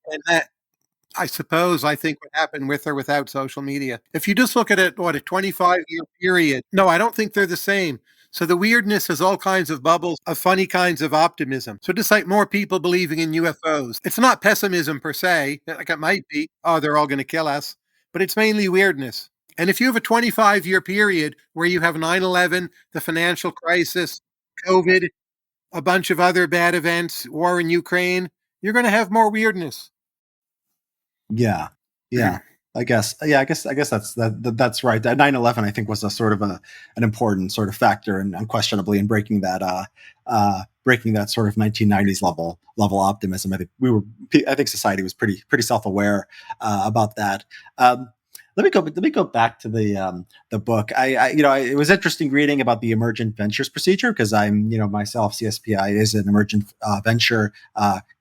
And that, I think would happen with or without social media. If you just look at it, what, a 25-year period, no, I don't think they're the same. So the weirdness has all kinds of bubbles of funny kinds of optimism. So just like more people believing in UFOs, it's not pessimism per se, like it might be, oh, they're all going to kill us, but it's mainly weirdness. And if you have a 25-year period where you have 9/11, the financial crisis, COVID, a bunch of other bad events, war in Ukraine, you're going to have more weirdness. Yeah, yeah. I guess. Yeah, I guess that's right. That 9/11, I think, was a sort of an important sort of factor, and unquestionably in breaking that sort of 1990s level optimism. I think society was pretty self aware about that. Um, let me go back to the book. It was interesting reading about the emergent ventures procedure, because I'm myself, CSPI is an emergent venture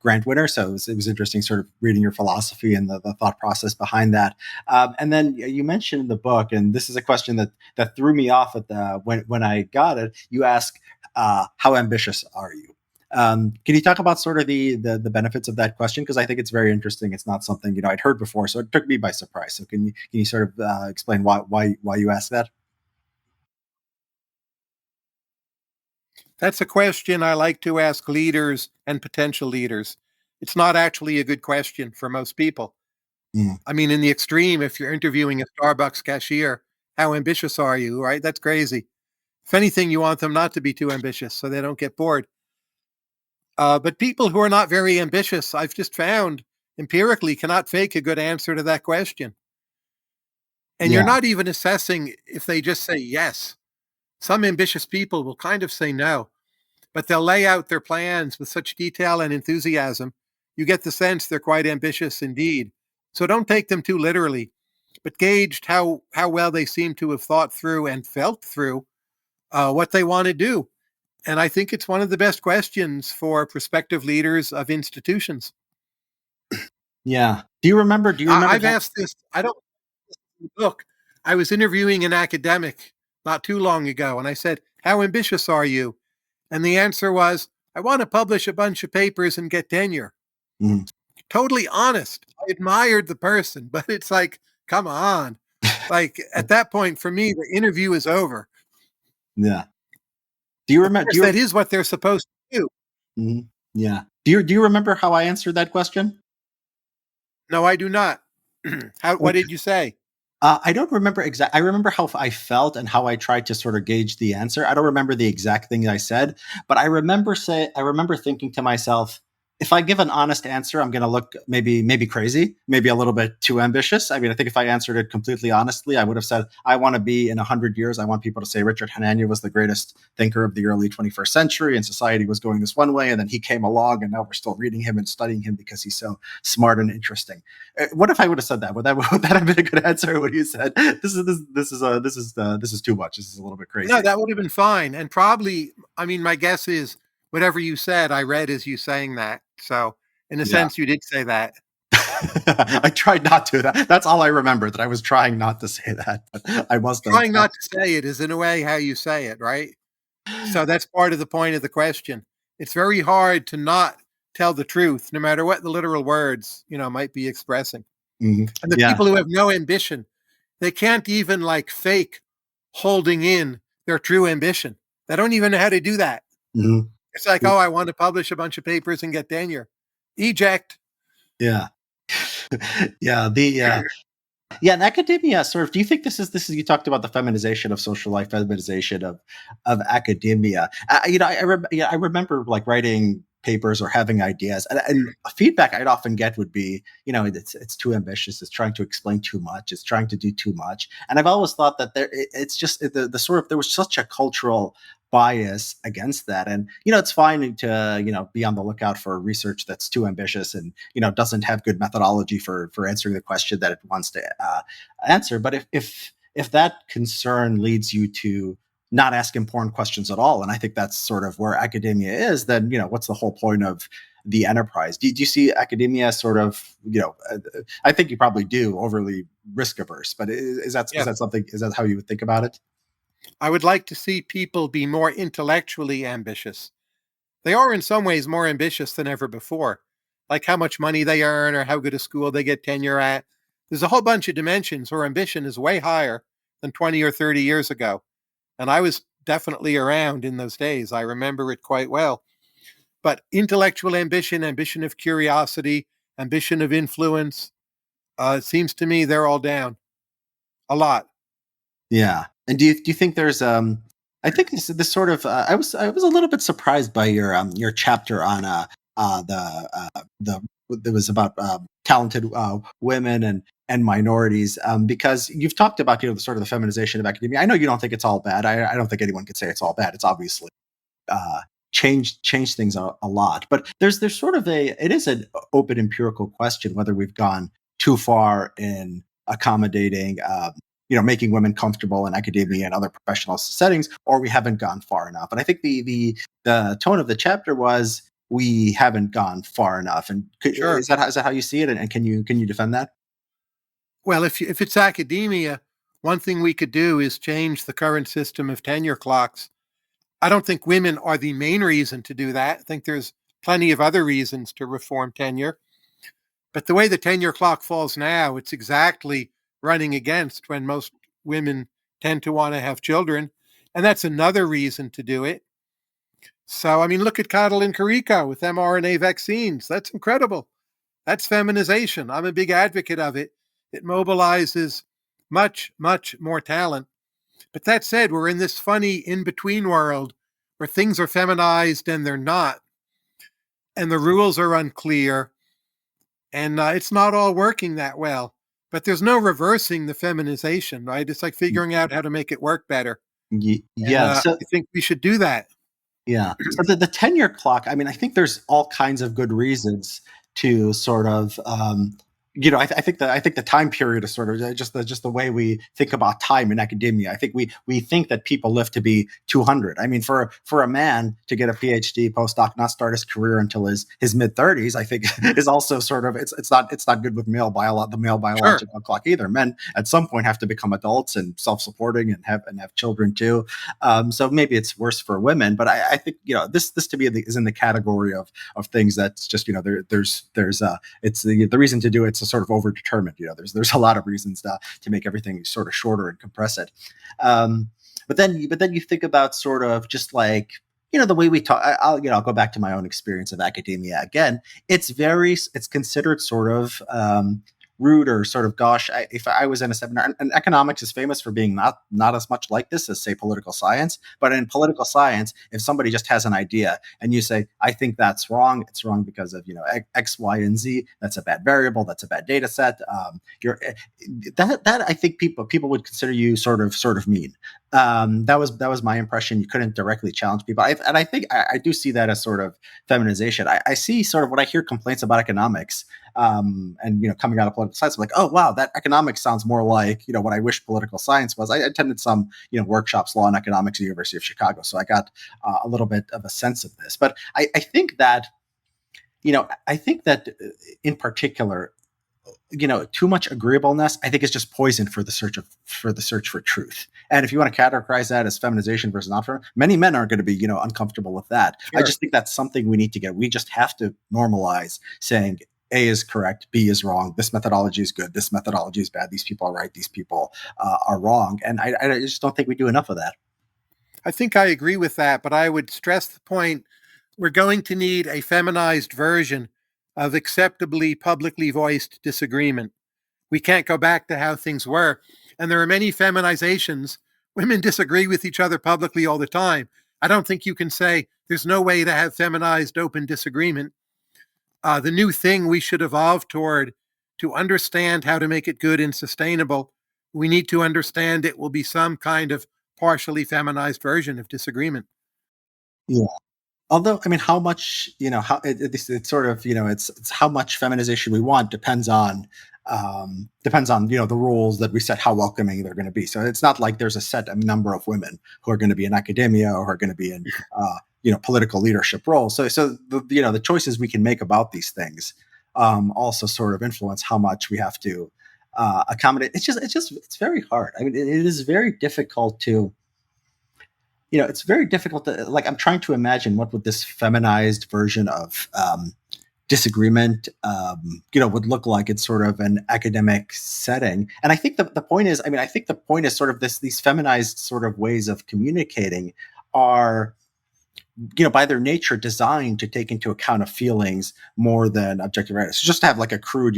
grant winner. So it was interesting sort of reading your philosophy and the thought process behind that. And then you mentioned in the book, and this is a question that threw me off when I got it. You ask, how ambitious are you? Can you talk about sort of the benefits of that question? Because I think it's very interesting. It's not something I'd heard before, so it took me by surprise. So can you sort of explain why you asked that? That's a question I like to ask leaders and potential leaders. It's not actually a good question for most people. Mm, I mean, in the extreme, if you're interviewing a Starbucks cashier, how ambitious are you, right? That's crazy. If anything, you want them not to be too ambitious so they don't get bored. But people who are not very ambitious, I've just found empirically cannot fake a good answer to that question. And you're yeah, not even assessing if they just say yes. Some ambitious people will kind of say no, but they'll lay out their plans with such detail and enthusiasm. You get the sense they're quite ambitious indeed. So don't take them too literally, but gauged how well they seem to have thought through and felt through what they want to do. And I think it's one of the best questions for prospective leaders of institutions. yeah. Do you remember I've asked this. I don't look. I was interviewing an academic not too long ago, and I said, "How ambitious are you?" And the answer was, "I want to publish a bunch of papers and get tenure." Mhm. Totally honest. I admired the person, but it's like, come on. Like at that point, for me, the interview is over. Yeah. Do you Of remember? Do course, you? that is what they're supposed to do. Mhm. Yeah. Do you remember how I answered that question? No, I do not. What did you say? I don't remember exact. I remember how I felt and how I tried to sort of gauge the answer. I don't remember the exact thing I said, but I remember thinking to myself, if I give an honest answer, I'm going to look maybe crazy, maybe a little bit too ambitious. I mean, I think if I answered it completely honestly, I would have said, I want to be in 100 years. I want people to say Richard Hanania was the greatest thinker of the early 21st century, and society was going this one way, and then he came along, and now we're still reading him and studying him because he's so smart and interesting. What if I would have said that? Would that have been a good answer? Would you said this is too much. This is a little bit No, crazy. that would have been fine. And probably, I mean, my guess is whatever you said, I read as you saying that. So, in a Yeah. sense, you did say that. I tried not to. That's all I remember. That I was trying not to say that, but I must have. Trying not to say it is, in a way, how you say it, right? So, that's part of the point of the question. It's very hard to not tell the truth, no matter what the literal words, might be expressing. Mhm. And the Yeah. people who have no ambition, they can't even like fake holding in their true ambition. They don't even know how to do that. Mhm. It's like, oh, I want to publish a bunch of papers and get tenure. Eject. Yeah. Yeah. Yeah, in academia, sort of. Do you think this is? You talked about the feminization of social life, feminization of academia. I remember like writing papers or having ideas, and feedback I'd often get would be, it's too ambitious, it's trying to explain too much, it's trying to do too much, and I've always thought that it's just the sort of there was such a cultural bias against that, and it's fine to be on the lookout for research that's too ambitious and doesn't have good methodology for answering the question that it wants to answer. But if that concern leads you to not ask important questions at all, and I think that's sort of where academia is, then what's the whole point of the enterprise? Do you see academia sort of I think you probably do overly risk averse, but is Yeah. that something, is that how you would think about it? I would like to see people be more intellectually ambitious. They are, in some ways, more ambitious than ever before, like how much money they earn or how good a school they get tenure at. There's a whole bunch of dimensions where ambition is way higher than 20 or 30 years ago. And I was definitely around in those days. I remember it quite well. But intellectual ambition, ambition of curiosity, ambition of influence, it seems to me they're all down a lot. Yeah. And do you think there's I think this sort of I was a little bit surprised by your chapter on the that was about talented women and minorities, because you've talked about the sort of the feminization of academia. I know you don't think it's all bad. I don't think anyone could say it's all bad. It's obviously uh, changed things a lot. But there's sort of it is an open empirical question whether we've gone too far in accommodating, making women comfortable in academia and other professional settings, or we haven't gone far enough. And I think the tone of the chapter was we haven't gone far enough. And Sure. is that how you see it? And can you defend that? Well, if it's academia, one thing we could do is change the current system of tenure clocks. I don't think women are the main reason to do that. I think there's plenty of other reasons to reform tenure. But the way the tenure clock falls now, it's exactly running against when most women tend to want to have children. And that's another reason to do it. So, I mean, look at Katalin Karika with mRNA vaccines. That's incredible. That's feminization. I'm a big advocate of it. It mobilizes much, much more talent. But that said, we're in this funny in between world where things are feminized and they're not, and the rules are unclear, and it's not all working that well. But there's no reversing the feminization, right? It's like figuring out how to make it work better. And Yeah. So I think we should do that. yeah. So the tenure clock, I mean, I think there's all kinds of good reasons to sort of, I think the time period is sort of just the way we think about time in academia. I think we think that people live to be 200. I mean, for a man to get a PhD postdoc, not start his career until his mid 30s, I think is also sort of it's not good with the male Sure. biological clock either. Men at some point have to become adults and self-supporting and have children too. So maybe it's worse for women, but I think this to me is in the category of things that's just there's it's the reason to do it's a sort of overdetermined. There's a lot of reasons to make everything sort of shorter and compress it. But then you think about sort of just like the way we talk. I'll go back to my own experience of academia again. It's considered sort of rude or sort of gosh. If I was in a seminar, and economics is famous for being not as much like this as say political science, but in political science, if somebody just has an idea and you say I think that's wrong, it's wrong because of X, Y, and Z. That's a bad variable. That's a bad data set. You're that I think people would consider you sort of mean. That was my impression. You couldn't directly challenge people, and I think I do see that as sort of feminization. I see sort of when I hear complaints about economics, and coming out of political science, I'm like, oh wow, that economics sounds more like what I wish political science was. I attended some workshops, law and economics at the University of Chicago, so I got a little bit of a sense of this. But I think that in particular, too much agreeableness, I think, is just poison for the search for truth. And if you want to categorize that as feminization versus not feminization, many men aren't going to be, uncomfortable with that. I Sure. just think that's something we need to get. We just have to normalize saying A is correct, B is wrong. This methodology is good. This methodology is bad. These people are right. These people are wrong. And I just don't think we do enough of that. I think I agree with that, but I would stress the point we're going to need a feminized version of acceptably publicly voiced disagreement. We can't go back to how things were. And there are many feminizations. Women disagree with each other publicly all the time. I don't think you can say there's no way to have feminized open disagreement. The new thing we should evolve toward to understand how to make it good and sustainable, we need to understand it will be some kind of partially feminized version of disagreement. Yeah. Although, I mean, how much, how it's sort of, it's how much feminization we want depends on, the rules that we set, how welcoming they're going to be. So it's not like there's a set number of women who are going to be in academia or who are going to be in, political leadership roles. So the choices we can make about these things also sort of influence how much we have to accommodate. It's very hard. I mean, it is very difficult to, it's very difficult to like. I'm trying to imagine what would this feminized version of disagreement, would look like in sort of an academic setting. And I think the point is, I think the point is sort of these feminized sort of ways of communicating are by their nature designed to take into account of feelings more than objective reality. So just to have like a crude,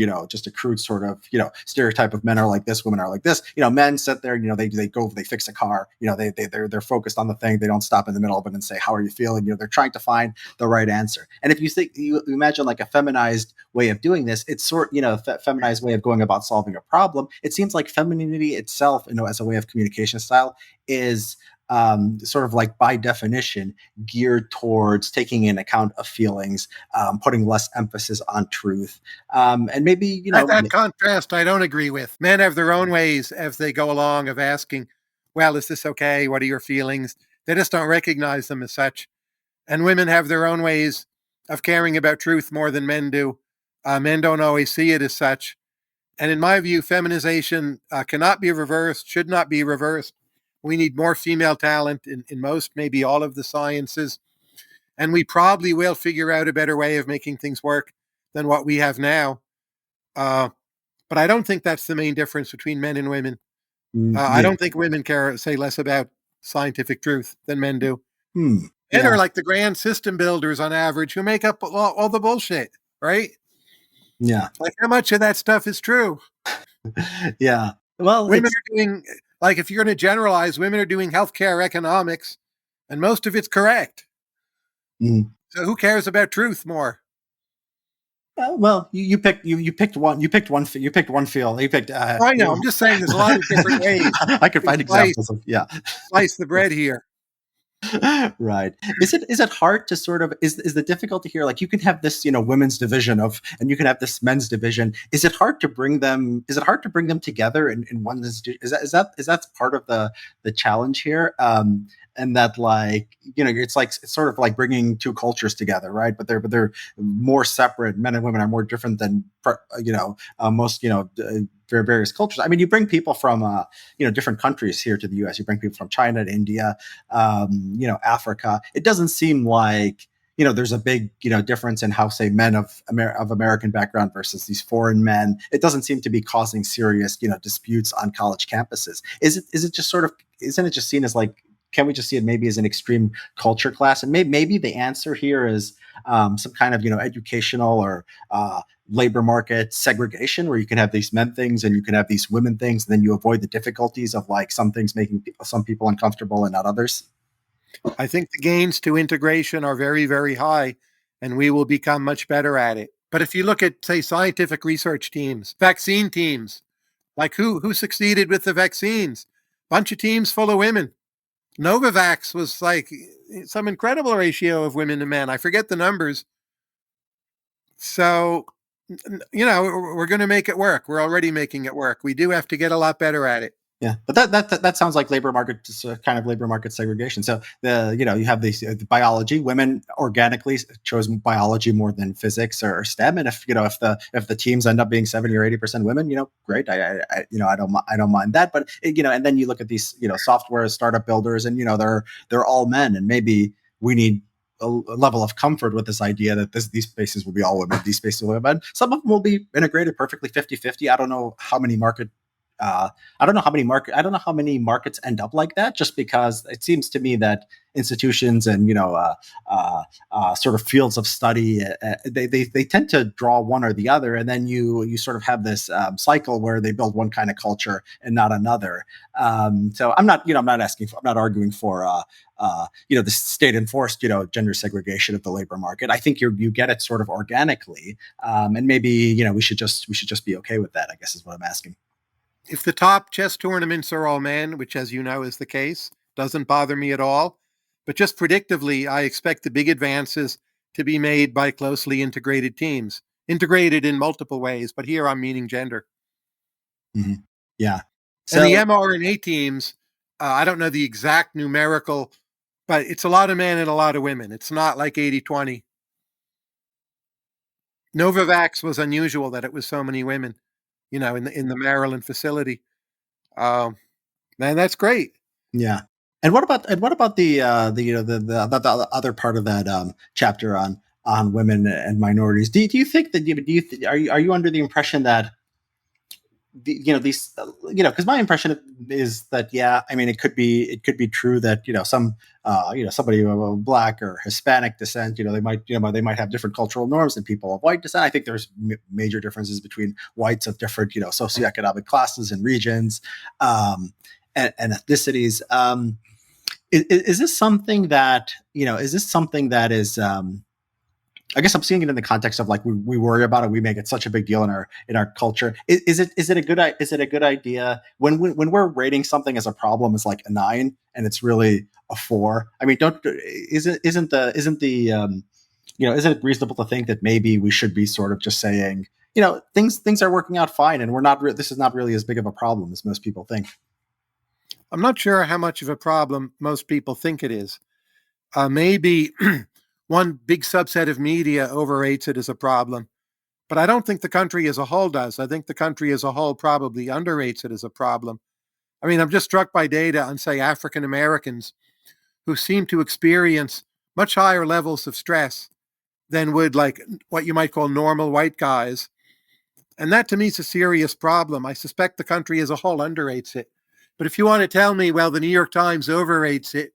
sort of, stereotype of men are like this, women are like this. Men sit there, they fix a car, they're focused on the thing. They don't stop in the middle of it and say, how are you feeling? They're trying to find the right answer. And if you imagine like a feminized way of doing this, it's feminized way of going about solving a problem. It seems like femininity itself, as a way of communication style is sort of like by definition geared towards taking in account of feelings, putting less emphasis on truth, and maybe That contrast I don't agree with. Men have their own ways as they go along of asking, well, is this okay? What are your feelings? They just don't recognize them as such. And women have their own ways of caring about truth more than men do. Men don't always see it as such. And in my view, feminization cannot be reversed, should not be reversed. We need more female talent in most, maybe all of the sciences. And we probably will figure out a better way of making things work than what we have now. Uh, but I don't think that's the main difference between men and women. I Yeah. don't think women care, say, less about scientific truth than men do. Men Yeah. are like the grand system builders on average who make up all the bullshit, right? Yeah. Like, how much of that stuff is true? Yeah. Well, Women it's are doing, like, if you're going to generalize, women are doing healthcare economics, and most of it's correct. mm, So who cares about truth more? well, you picked one you picked one field. You picked I know. I'm just saying there's a lot of different ways I could to find examples of yeah. slice the bread here. Right. Is it hard to sort of is the difficulty here like you can have this, women's division of and you can have this men's division. Is it hard to bring them together in one institution? Is that part of the challenge here? And that like, it's sort of like bringing two cultures together, right? But they're more separate. Men and women are more different than most, various cultures. I mean, you bring people from different countries here to the US. You bring people from China to India, Africa. It doesn't seem like there's a big difference in how say men of American background versus these foreign men. It doesn't seem to be causing serious disputes on college campuses. Is it just sort of isn't it just seen as like can we just see it maybe as an extreme culture class? And maybe the answer here is some kind of educational or labor market segregation where you can have these men things and you can have these women things, and then you avoid the difficulties of like some things making some people uncomfortable and not others. I think the gains to integration are very, very high, and we will become much better at it. But if you look at, say, scientific research teams, vaccine teams, like who succeeded with the vaccines? Bunch of teams full of women. Novavax was like some incredible ratio of women to men. I forget the numbers. So, we're going to make it work. We're already making it work. We do have to get a lot better at it. Yeah, but that sounds like labor market, kind of labor market segregation. So you have these biology. Women organically chose biology more than physics or STEM, and if the teams end up being 70 or 80% women, great. I don't mind that. But and then you look at these software startup builders, and they're all men, and maybe we need a level of comfort with this idea that these spaces will be all women, these spaces will be men. Some of them will be integrated perfectly 50-50. I don't know how many I don't know how many markets end up like that. Just because it seems to me that institutions and sort of fields of study they tend to draw one or the other, and then you sort of have this cycle where they build one kind of culture and not another. So I'm not arguing for the state enforced gender segregation of the labor market. I think you get it sort of organically, and maybe we should just be okay with that, I guess is what I'm asking. If the top chess tournaments are all men, which, as you know, is the case, doesn't bother me at all. But just predictively, I expect the big advances to be made by closely integrated teams, integrated in multiple ways. But here I'm meaning gender. Mhm. Yeah. And the So mRNA teams, I don't know the exact numerical, but it's a lot of men and a lot of women. It's not like 80-20. Novavax was unusual that it was so many women, in the Maryland facility. Um, Man, that's great. yeah. And what about the other part of that chapter on women and minorities? Do you think that are you under the impression that these because my impression is that yeah, I mean it could be true that some somebody of black or Hispanic descent, they might have different cultural norms than people of white descent. I think there's major differences between whites of different socioeconomic classes and regions, and ethnicities. Is this something that is I guess I'm seeing it in the context of like we worry about it. We make it such a big deal in our culture. Is it a good idea when we're rating something as a problem as like a 9 and it's really a 4? I mean, don't isn't it reasonable to think that maybe we should be sort of just saying things are working out fine and this is not really as big of a problem as most people think. I'm not sure how much of a problem most people think it is. Maybe one big subset of media overrates it as a problem, but I don't think the country as a whole does. I think the country as a whole probably underrates it as a problem. I mean, I'm just struck by data on, say, African Americans who seem to experience much higher levels of stress than would, like, what you might call normal white guys. And that to me is a serious problem. I suspect the country as a whole underrates it. But if you want to tell me, well, the New York Times overrates it,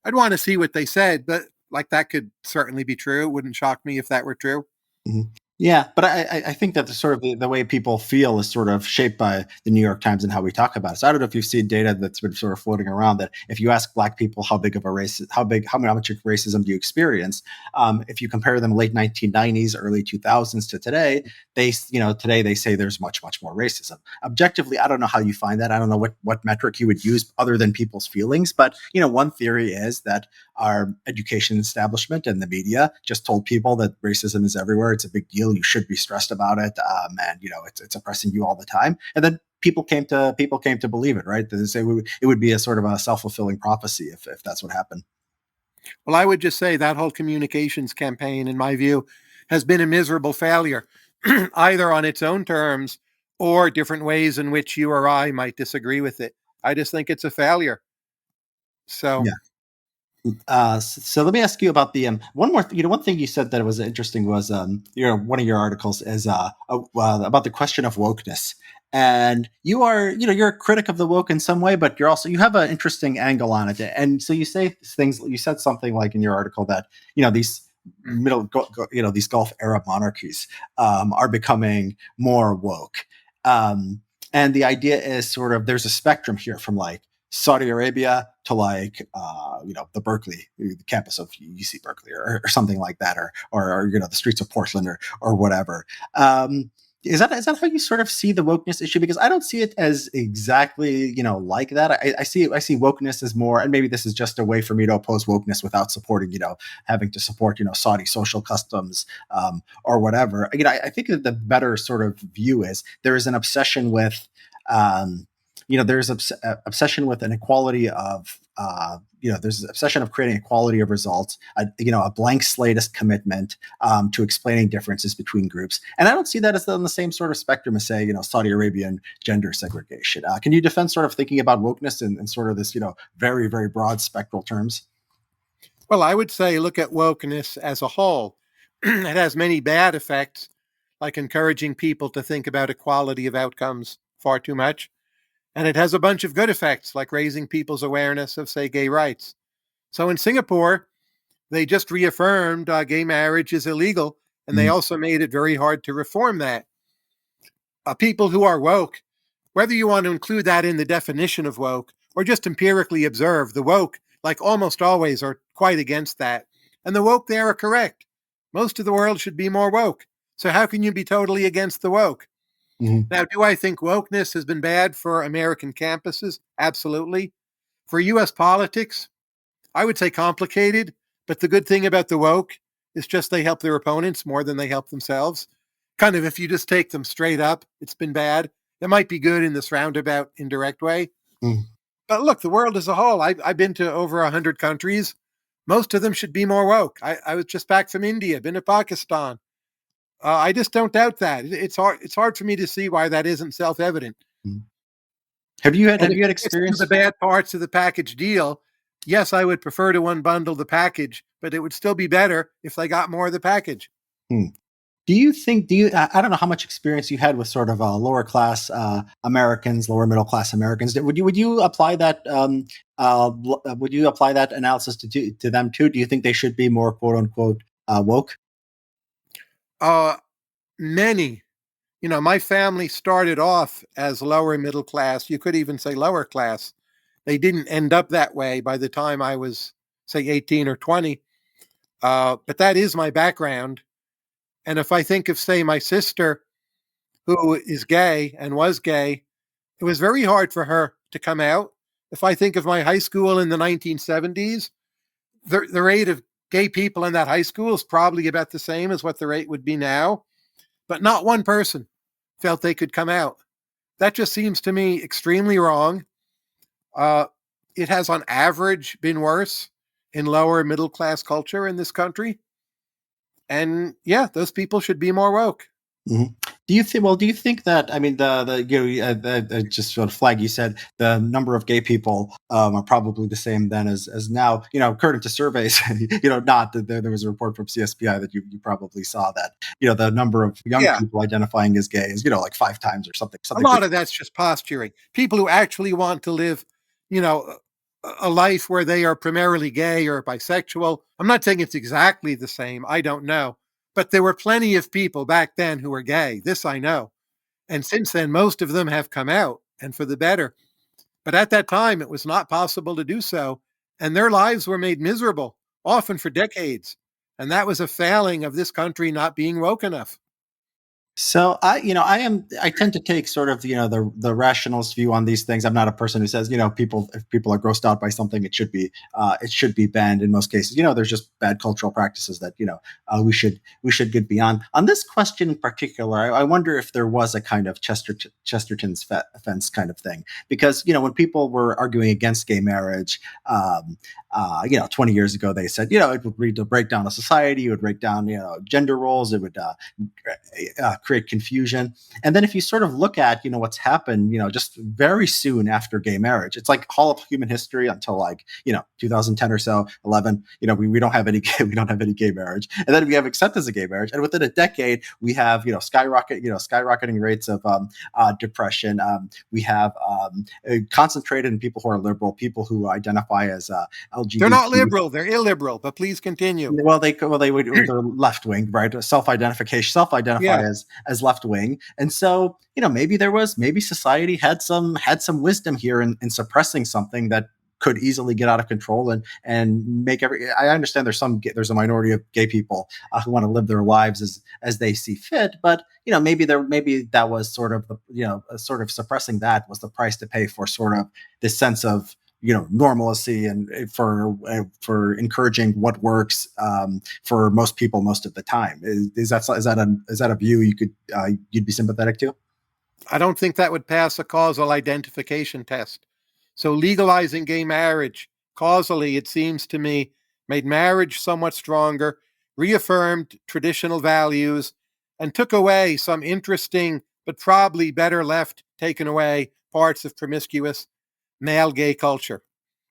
I'd want to see what they said. But like that could certainly be true. It wouldn't shock me if that were true. Mhm. Yeah, but I think that the sort of the way people feel is sort of shaped by the New York Times and how we talk about it. So I don't know if you've seen data that's been sort of floating around that if you ask Black people how big of a race, how much of racism do you experience, if you compare them late 1990s, early 2000s to today, today they say there's much more racism. Objectively, I don't know how you find that. I don't know what metric you would use other than people's feelings, but one theory is that our education establishment and the media just told people that racism is everywhere. It's a big deal. You should be stressed about it, and it's oppressing you all the time. And then people came to believe it, right? They say it would be a sort of a self-fulfilling prophecy if that's what happened. Well, I would just say that whole communications campaign, in my view, has been a miserable failure, either on its own terms or different ways in which you or I might disagree with it. I just think it's a failure. So, Yeah. So let me ask you about the one more. One thing you said that was interesting was one of your articles is about the question of wokeness, and you're a critic of the woke in some way, but you have an interesting angle on it, and so you say things. You said something like in your article that these these Gulf Arab monarchies are becoming more woke, um, and the idea is sort of there's a spectrum here from like Saudi Arabia to like the Berkeley, the campus of UC Berkeley, or something like that, or the streets of Portland, or whatever. Is that how you sort of see the wokeness issue? Because I don't see it as exactly like that. I see wokeness as more, and maybe this is just a way for me to oppose wokeness without supporting having to support Saudi social customs or whatever. I think that the better sort of view is there is an obsession with. There's obsession with an equality of there's an obsession of creating equality of results, a blank slateist commitment to explaining differences between groups. And I don't see that as on the same sort of spectrum as, say, Saudi Arabian gender segregation. Can you defend sort of thinking about wokeness in sort of this, very, very broad spectral terms? well, I would say look at wokeness as a whole. It has many bad effects, like encouraging people to think about equality of outcomes far too much. And it has a bunch of good effects, like raising people's awareness of, say, gay rights. So in Singapore, they just reaffirmed gay marriage is illegal, and they Mhm. also made it very hard to reform that. People who are woke, whether you want to include that in the definition of woke or just empirically observe, the woke, like almost always, are quite against that. And the woke there are correct. Most of the world should be more woke. So how can you be totally against the woke? Mhm. Now, do I think wokeness has been bad for American campuses? Absolutely. For US politics, I would say complicated, but the good thing about the woke is just they help their opponents more than they help themselves. Kind of if you just take them straight up, it's been bad. It might be good in this roundabout, indirect way. Mhm. But look, the world as a whole, I've been to over 100 countries. Most of them should be more woke. I was just back from India, been to Pakistan. I just don't doubt that. It's hard. It's hard for me to see why that isn't self-evident. Mhm. Have you had And have if you had it gets to the experience? bad parts of the package deal, yes, I would prefer to unbundle the package, but it would still be better if they got more of the package. Hmm. Do you, I don't know how much experience you had with sort of lower class Americans, lower middle class Americans. Would you apply that would you apply that analysis to them too? Do you think they should be more quote unquote woke? Uh, Many, my family started off as lower middle class. You could even say lower class. They didn't end up that way by the time I was, say, 18 or 20. But that is my background. And if I think of, say, my sister, who is gay and was gay, it was very hard for her to come out. If I think of my high school in the 1970s, the rate of gay people in that high school is probably about the same as what the rate would be now, but not one person felt they could come out. That just seems to me extremely wrong. Uh, it has, on average, been worse in lower middle class culture in this country. And yeah, those people should be more woke. Mhm. Do you think? Well, do you think that? I mean, the just sort of flag. You said the number of gay people are probably the same then as now. According to surveys, not that there was a report from CSPI that you probably saw that the number of young Yeah. people identifying as gay is like 5 times or something A something. lot of that's just posturing. People who actually want to live, you know, a life where they are primarily gay or bisexual. I'm not saying it's exactly the same. I don't know. But there were plenty of people back then who were gay. This I know. And since then, most of them have come out and for the better. But at that time, it was not possible to do so. And their lives were made miserable, often for decades. And that was a failing of this country not being woke enough. So I tend to take sort of the rationalist view on these things. I'm not a person who says people if people are grossed out by something, it should be banned. In most cases, there's just bad cultural practices that we should get beyond. On this question in particular, I wonder if there was a kind of Chesterton's fence kind of thing, because when people were arguing against gay marriage, 20 years ago, they said it would lead to break down a society, it would break down gender roles, it would create confusion. And then if you sort of look at what's happened just very soon after gay marriage, it's like all of human history until like 2010 or so 11, we don't have any we don't have any gay marriage, and then we have acceptance of gay marriage, and within a decade we have skyrocketing rates of depression. We have concentrated in people who are liberal, people who identify as They're not LGBT. liberal, they're illiberal, but please continue. They're left wing, right? Self-identify Yeah. as left wing, and so maybe society had some wisdom here in suppressing something that could easily get out of control and make every. I understand there's a minority of gay people who want to live their lives as they see fit, but maybe that was sort of sort of suppressing that was the price to pay for sort of this sense of normalcy, and for encouraging what works for most people most of the time. Is that a view you'd be sympathetic to? I don't think that would pass a causal identification test. So legalizing gay marriage, causally, it seems to me, made marriage somewhat stronger, reaffirmed traditional values, and took away some interesting, but probably better left taken away parts of promiscuous male gay culture.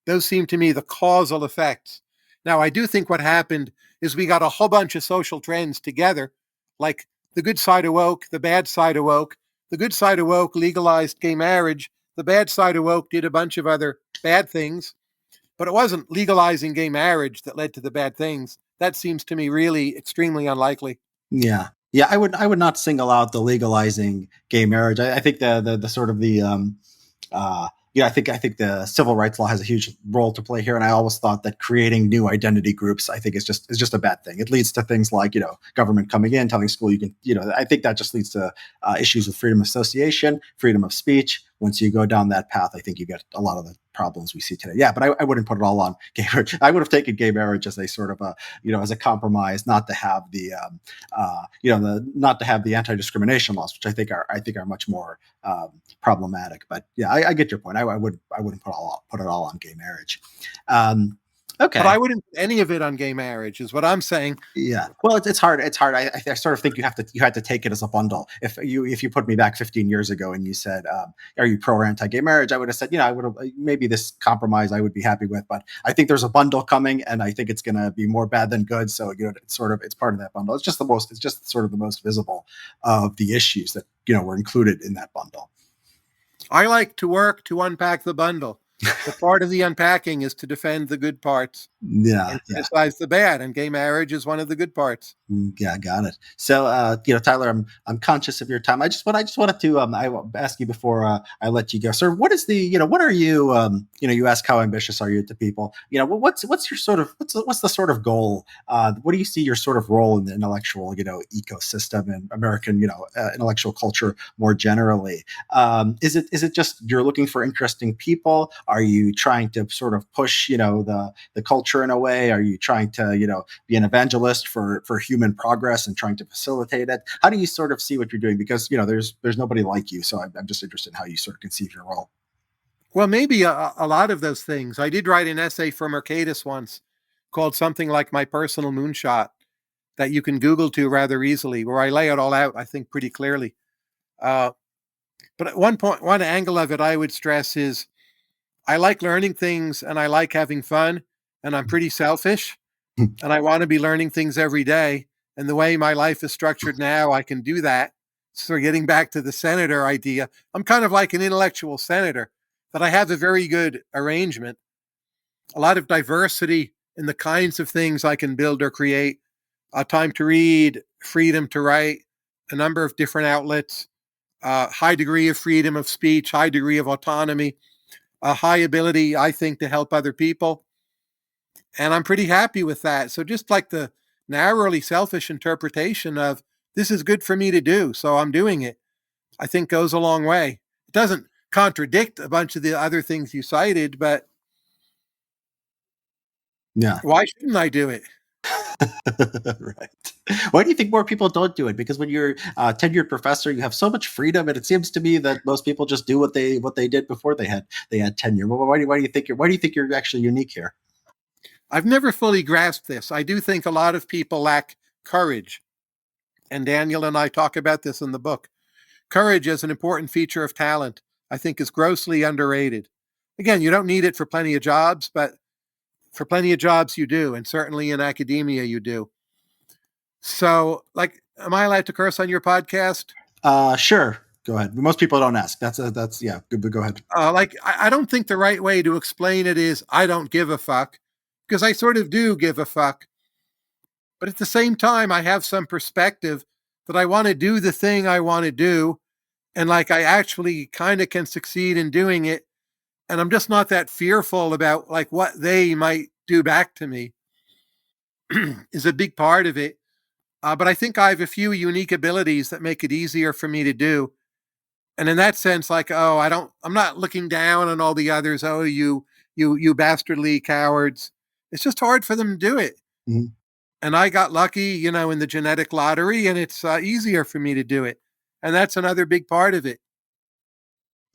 Those seem to me the causal effects. Now, I do think what happened is we got a whole bunch of social trends together, like the good side of woke, the bad side of woke. The good side of woke legalized gay marriage. The bad side of woke did a bunch of other bad things, but it wasn't legalizing gay marriage that led to the bad things. That seems to me really extremely unlikely. Yeah. Yeah, I would not single out the legalizing gay marriage. I think the sort of the I think the civil rights law has a huge role to play here, and I always thought that creating new identity groups, I think, is just a bad thing. It leads to things like government coming in, telling school you can, I think that just leads to issues with freedom of association, freedom of speech. Once you go down that path, I think you get a lot of the problems we see today. Yeah, but I wouldn't put it all on gay marriage. I would have taken gay marriage as a sort of as a compromise, not to have the anti-discrimination laws, which I think are much more problematic. But yeah, I get your point. I wouldn't put it all on gay marriage. Um, But okay. I wouldn't put any of it on gay marriage, is what I'm saying. Yeah. Well, it's hard. It's hard. I sort of think you had to take it as a bundle. If you put me back 15 years ago and you said, "Are you pro or anti-gay marriage?" I would have said, I would have maybe this compromise I would be happy with. But I think there's a bundle coming, and I think it's going to be more bad than good. So it's part of that bundle. It's just sort of the most visible of the issues that were included in that bundle. I like to work to unpack the bundle. But part of the unpacking is to defend the good parts Yeah. and Yeah. criticize the bad, and gay marriage is one of the good parts. Yeah, got it. So, Tyler, I'm conscious of your time. I just wanted to ask you before I let you go, sir. What is what are you you ask how ambitious are you to people? What's your sort of what's the sort of goal? What do you see your sort of role in the intellectual ecosystem and American intellectual culture more generally? Is it just you're looking for interesting people? Are you trying to sort of push the culture in a way? Are you trying to be an evangelist for human progress and trying to facilitate it? How do you sort of see what you're doing? Because there's nobody like you, so I'm just interested in how you sort of conceive your role. Well, maybe a lot of those things. I did write an essay for Mercatus once called something like My Personal Moonshot that you can Google to rather easily, where I lay it all out, I think, pretty clearly. Uh, but at one point, one angle of it I would stress is I like learning things and I like having fun, and I'm pretty selfish, and I want to be learning things every day. And the way my life is structured now, I can do that. So, getting back to the senator idea, I'm kind of like an intellectual senator, that I have a very good arrangement, a lot of diversity in the kinds of things I can build or create, time to read, freedom to write, a number of different outlets, high degree of freedom of speech, high degree of autonomy, a high ability, I think, to help other people. And I'm pretty happy with that. So just like the narrowly selfish interpretation of this is good for me to do, so I'm doing it, I think goes a long way. It doesn't contradict a bunch of the other things you cited, but Yeah. why shouldn't I do it? Right. Why do you think more people don't do it? Because when you're a tenured professor, you have so much freedom, and it seems to me that most people just do what they did before they had tenure. Why do you think you're actually unique here? I've never fully grasped this. I do think a lot of people lack courage. And Daniel and I talk about this in the book. Courage as an important feature of talent, I think, is grossly underrated. Again, you don't need it for plenty of jobs, but for plenty of jobs you do, and certainly in academia you do. So, like, am I allowed to curse on your podcast? Sure. Go ahead. Most people don't ask. That's yeah. Good, but go ahead. I don't think the right way to explain it is I don't give a fuck, because I sort of do give a fuck. But at the same time, I have some perspective that I want to do the thing I want to do. And like I actually kind of can succeed in doing it. And I'm just not that fearful about like what they might do back to me is a big part of it. But I think I have a few unique abilities that make it easier for me to do. And in that sense, like, oh, I'm not looking down on all the others. Oh, you bastardly cowards. It's just hard for them to do it. Mhm. And I got lucky, in the genetic lottery, and it's easier for me to do it. And that's another big part of it.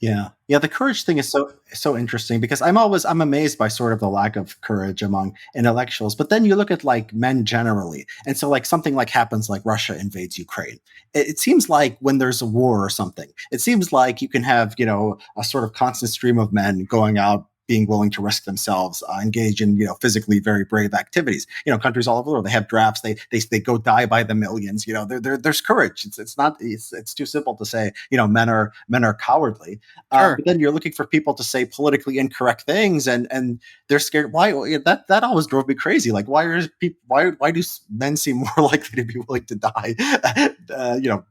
Yeah. Yeah, the courage thing is so interesting because I'm amazed by sort of the lack of courage among intellectuals. But then you look at like men generally. And so like something like happens like Russia invades Ukraine. It seems like when there's a war or something, it seems like you can have, a sort of constant stream of men going out being willing to risk themselves, engage in physically very brave activities. Countries all over the world they have drafts. They go die by the millions. There's courage. It's not it's too simple to say men are cowardly. Sure. But then you're looking for people to say politically incorrect things, and they're scared. Why that always drove me crazy. Like, why do men seem more likely to be willing to die?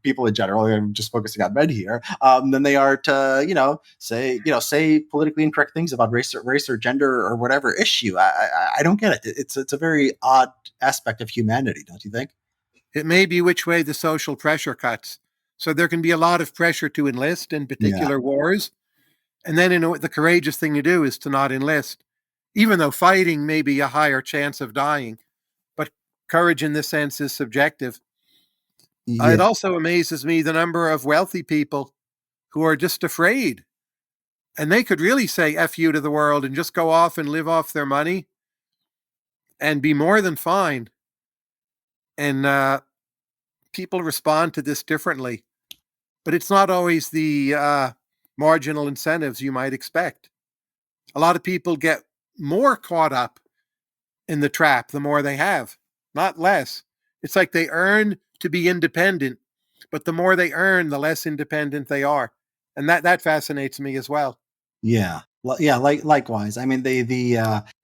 People in general. I'm just focusing on men here. Than they are to say politically incorrect things about race or gender or whatever issue. I don't get it. It's a very odd aspect of humanity, don't you think? It may be which way the social pressure cuts. So there can be a lot of pressure to enlist in Yeah. particular wars. And then the courageous thing to do is to not enlist, even though fighting may be a higher chance of dying. But courage in this sense is subjective. It Yeah. also amazes me the number of wealthy people who are just afraid. And they could really say F you to the world and just go off and live off their money and be more than fine. And people respond to this differently. But it's not always the marginal incentives you might expect. A lot of people get more caught up in the trap the more they have, not less. It's like they earn to be independent, but the more they earn, the less independent they are. And that fascinates me as well. Yeah. Yeah, likewise. I mean, the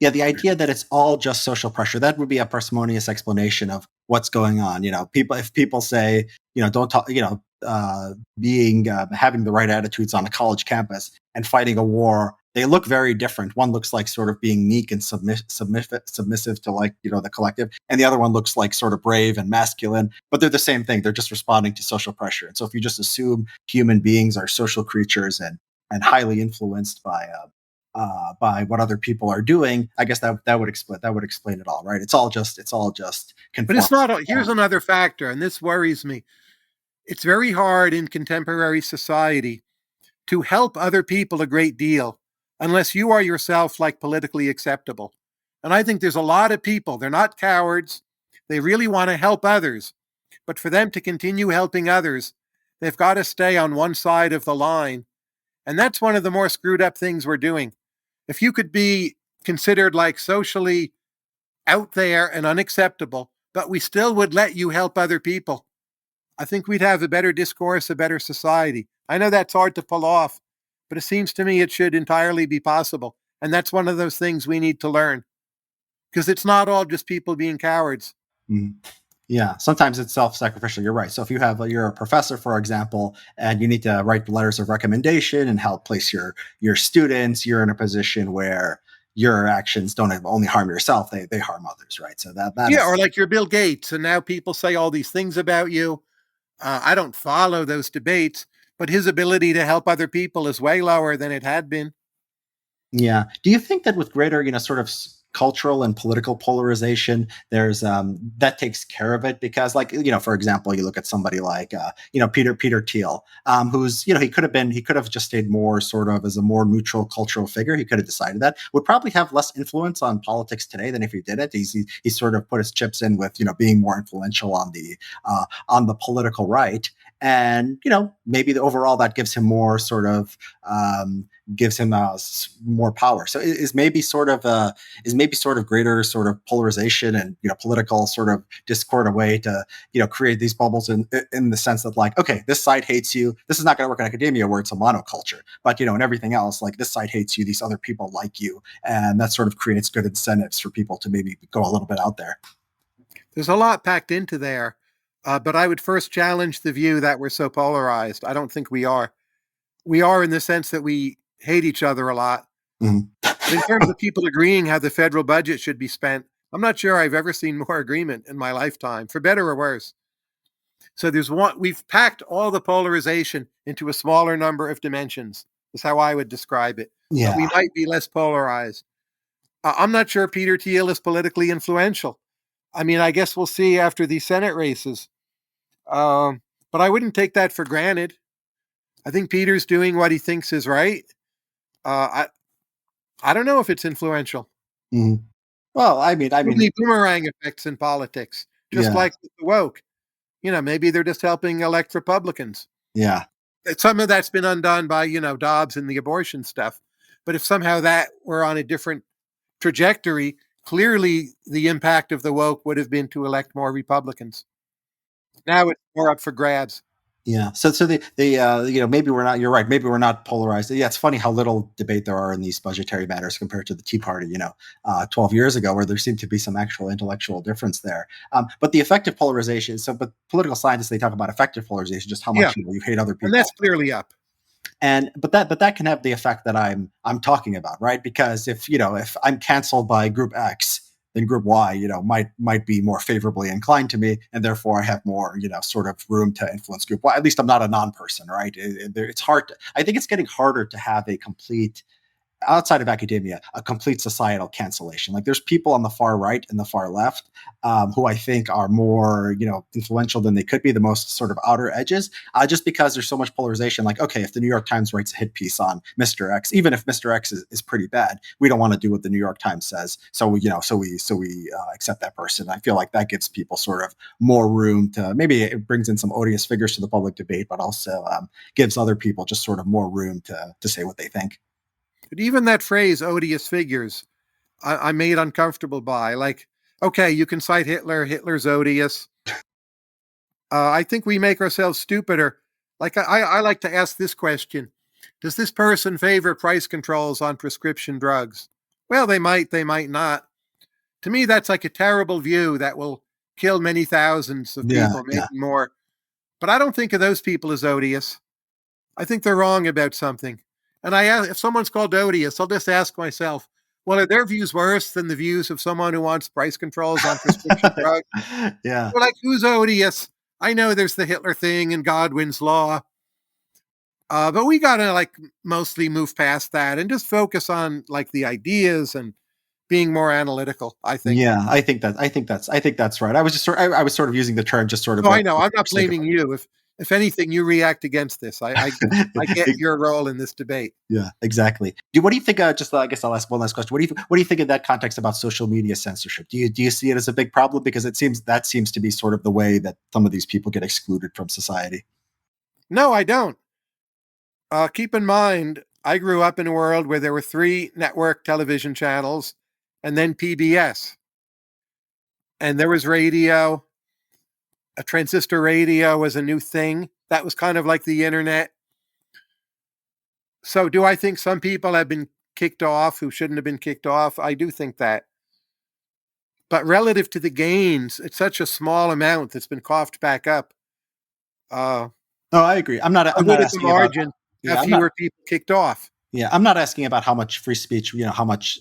idea that it's all just social pressure, that would be a parsimonious explanation of what's going on. If people say, don't talk, being having the right attitudes on a college campus and fighting a war, they look very different. One looks like sort of being meek and submissive to like the collective, and the other one looks like sort of brave and masculine. But they're the same thing. They're just responding to social pressure. And so, if you just assume human beings are social creatures and highly influenced by what other people are doing, I guess that would explain it all, right? It's all just But it's conformity. not, here's another factor, and this worries me. It's very hard in contemporary society to help other people a great deal unless you are yourself like politically acceptable. And I think there's a lot of people, they're not cowards, they really want to help others. But for them to continue helping others, They've got to stay on one side of the line. And that's one of the more screwed up things we're doing. If you could be considered like socially out there and unacceptable, but we still would let you help other people, I think we'd have a better discourse, a better society. I know that's hard to pull off, but it seems to me it should entirely be possible. And that's one of those things we need to learn, because it's not all just people being cowards. Mhm. Yeah, sometimes it's self-sacrificial. You're right. So if you're a professor, for example, and you need to write letters of recommendation and help place your students, you're in a position where your actions don't only harm yourself; they harm others, right? So that Yeah, is or like you're Bill Gates, and now people say all these things about you. I don't follow those debates, but his ability to help other people is way lower than it had been. Yeah. Do you think that with greater, sort of cultural and political polarization, there's that takes care of it? Because, like, for example, you look at somebody like, Peter Thiel, who's, he could have just stayed more sort of as a more neutral cultural figure. He could have decided that would probably have less influence on politics today than if he did it. He sort of put his chips in with, being more influential on the political right. And maybe overall that gives him more sort of gives him more power. So is maybe sort of greater sort of polarization and political sort of discord a way to create these bubbles in the sense that, like, okay, this side hates you. This is not going to work in academia where it's a monoculture, but in everything else, like, this side hates you. These other people like you, and that sort of creates good incentives for people to maybe go a little bit out there. There's a lot packed into there, but I would first challenge the view that we're so polarized. I don't think we are. We are in the sense that we hate each other a lot. Mhm. But in terms of people agreeing how the federal budget should be spent, I'm not sure I've ever seen more agreement in my lifetime, for better or worse. So we've packed all the polarization into a smaller number of dimensions, is how I would describe it. But we Yeah. might be less polarized. I'm not sure Peter Thiel is politically influential. I mean, I guess we'll see after these Senate races. Um, but I wouldn't take that for granted. I think Peter's doing what he thinks is right. I don't know if it's influential. Mhm. Well, I mean, Really boomerang effects in politics, just yeah, like with the woke. Maybe they're just helping elect Republicans. yeah. Some of that's been undone by, Dobbs and the abortion stuff. But if somehow that were on a different trajectory, clearly the impact of the woke would have been to elect more Republicans. Now it's more up for grabs. Yeah. So maybe we're not. You're right. Maybe we're not polarized. Yeah. It's funny how little debate there are in these budgetary matters compared to the Tea Party. 12 years ago, where there seemed to be some actual intellectual difference there. But the effective polarization. But political scientists, they talk about effective polarization, just how Yeah. much you hate other And that's people. clearly up. And but that can have the effect that I'm talking about, right? Because if I'm canceled by group X, then group Y, might be more favorably inclined to me, and therefore I have more, sort of room to influence group Y. At least I'm not a non-person, right? It's hard I think it's getting harder to have a complete, outside of academia, a complete societal cancellation. Like, there's people on the far right and the far left, who I think are more, influential than they could be, the most sort of outer edges, just because there's so much polarization. Like, okay, if the New York Times writes a hit piece on Mr. X, even if Mr. X is pretty bad, we don't want to do what the New York Times says. So we accept that person. I feel like that gives people sort of more room to, maybe it brings in some odious figures to the public debate, but also gives other people just sort of more room to say what they think. But even that phrase, odious figures, I'm made uncomfortable by. Like, okay, you can cite Hitler, Hitler's odious. I think we make ourselves stupider. Like, I like to ask this question: does this person favor price controls on prescription drugs? Well, they might not. To me, that's like a terrible view that will kill many thousands of Yeah, people, yeah. maybe more. But I don't think of those people as odious. I think they're wrong about something. And if someone's called odious, I'll just ask myself, well, are their views worse than the views of someone who wants price controls on prescription drugs? Yeah. We're like, who's odious? I know there's the Hitler thing and Godwin's law, but we gotta like mostly move past that and just focus on like the ideas and being more analytical. I think. Yeah, I think that's right. I was sort of using the term just sort of No, I like know. for I'm not sake of blaming you. If anything, you react against this. I get it. your role in this debate. Yeah, exactly. What do you think? Just I guess I'll ask one last question. What do you think in that context about social media censorship? Do you see it as a big problem? Because it seems to be sort of the way that some of these people get excluded from society. No, I don't. Keep in mind, I grew up in a world where there were 3 network television channels and then PBS. And there was radio. A transistor radio was a new thing. That was kind of like the internet. So, do I think some people have been kicked off who shouldn't have been kicked off? I do think that. But relative to the gains, it's such a small amount that's been coughed back up. Uh, No, I agree. I I'm not would at the asking about. margin have Yeah, I'm not. fewer people kicked off. Yeah, I'm not asking about how much free speech, how much,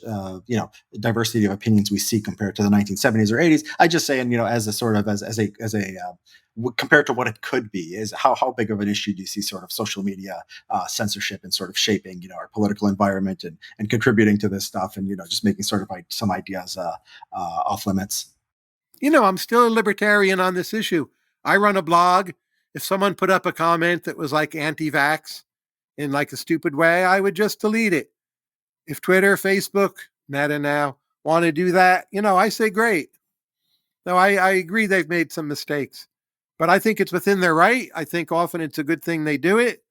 diversity of opinions we see compared to the 1970s or 80s. I just saying, as a sort of compared to what it could be, is how big of an issue do you see sort of social media censorship and sort of shaping, our political environment and contributing to this stuff and just making sort of like some ideas off limits. I'm still a libertarian on this issue. I run a blog. If someone put up a comment that was like anti-vax in like a stupid way, I would just delete it. If Twitter, Facebook, Meta now want to do that, I say great. No, I agree they've made some mistakes, but I think it's within their right. I think often it's a good thing they do it,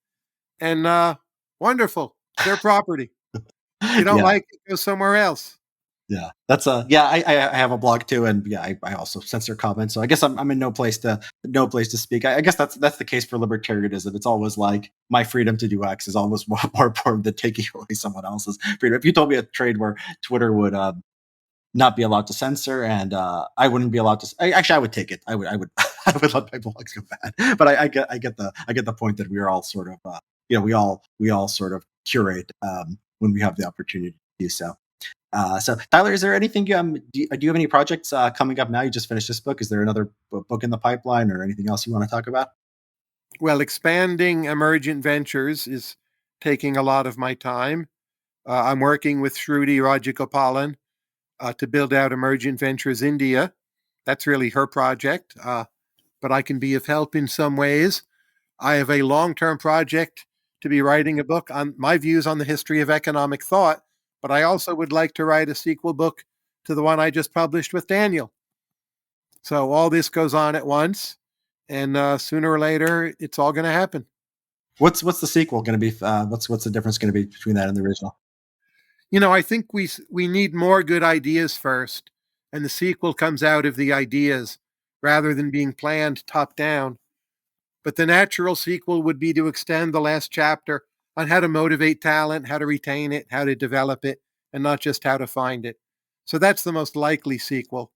and wonderful. It's their property. If you don't Yeah. like it, go somewhere else. Yeah, that's a yeah. I have a blog too, and yeah, I also censor comments. So I guess I'm in no place to speak. I guess that's the case for libertarianism. It's always like my freedom to do X is always more important than taking away someone else's freedom. If you told me a trade where Twitter would not be allowed to censor, and I wouldn't be allowed to. Actually, I would take it. I would I would let my blogs go bad. But I get the point that we are all sort of we all sort of curate when we have the opportunity to do so. So, Tyler, is there anything? Do you have any projects coming up now? You just finished this book. Is there another book in the pipeline, or anything else you want to talk about? Well, expanding Emergent Ventures is taking a lot of my time. I'm working with Shruti Rajagopalan to build out Emergent Ventures India. That's really her project, but I can be of help in some ways. I have a long term project to be writing a book on my views on the history of economic thought, but I also would like to write a sequel book to the one I just published with Daniel. So all this goes on at once, and sooner or later, it's all going to happen. What's the sequel going to be? What's the difference going to be between that and the original? I think we need more good ideas first, and the sequel comes out of the ideas rather than being planned top down. But the natural sequel would be to extend the last chapter on how to motivate talent, how to retain it, how to develop it, and not just how to find it. So that's the most likely sequel.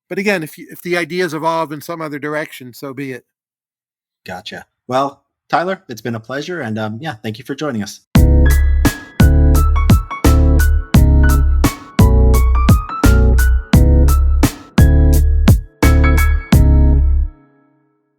But again, if the ideas evolve in some other direction, so be it. Gotcha. Well, Tyler, it's been a pleasure, and yeah, thank you for joining us.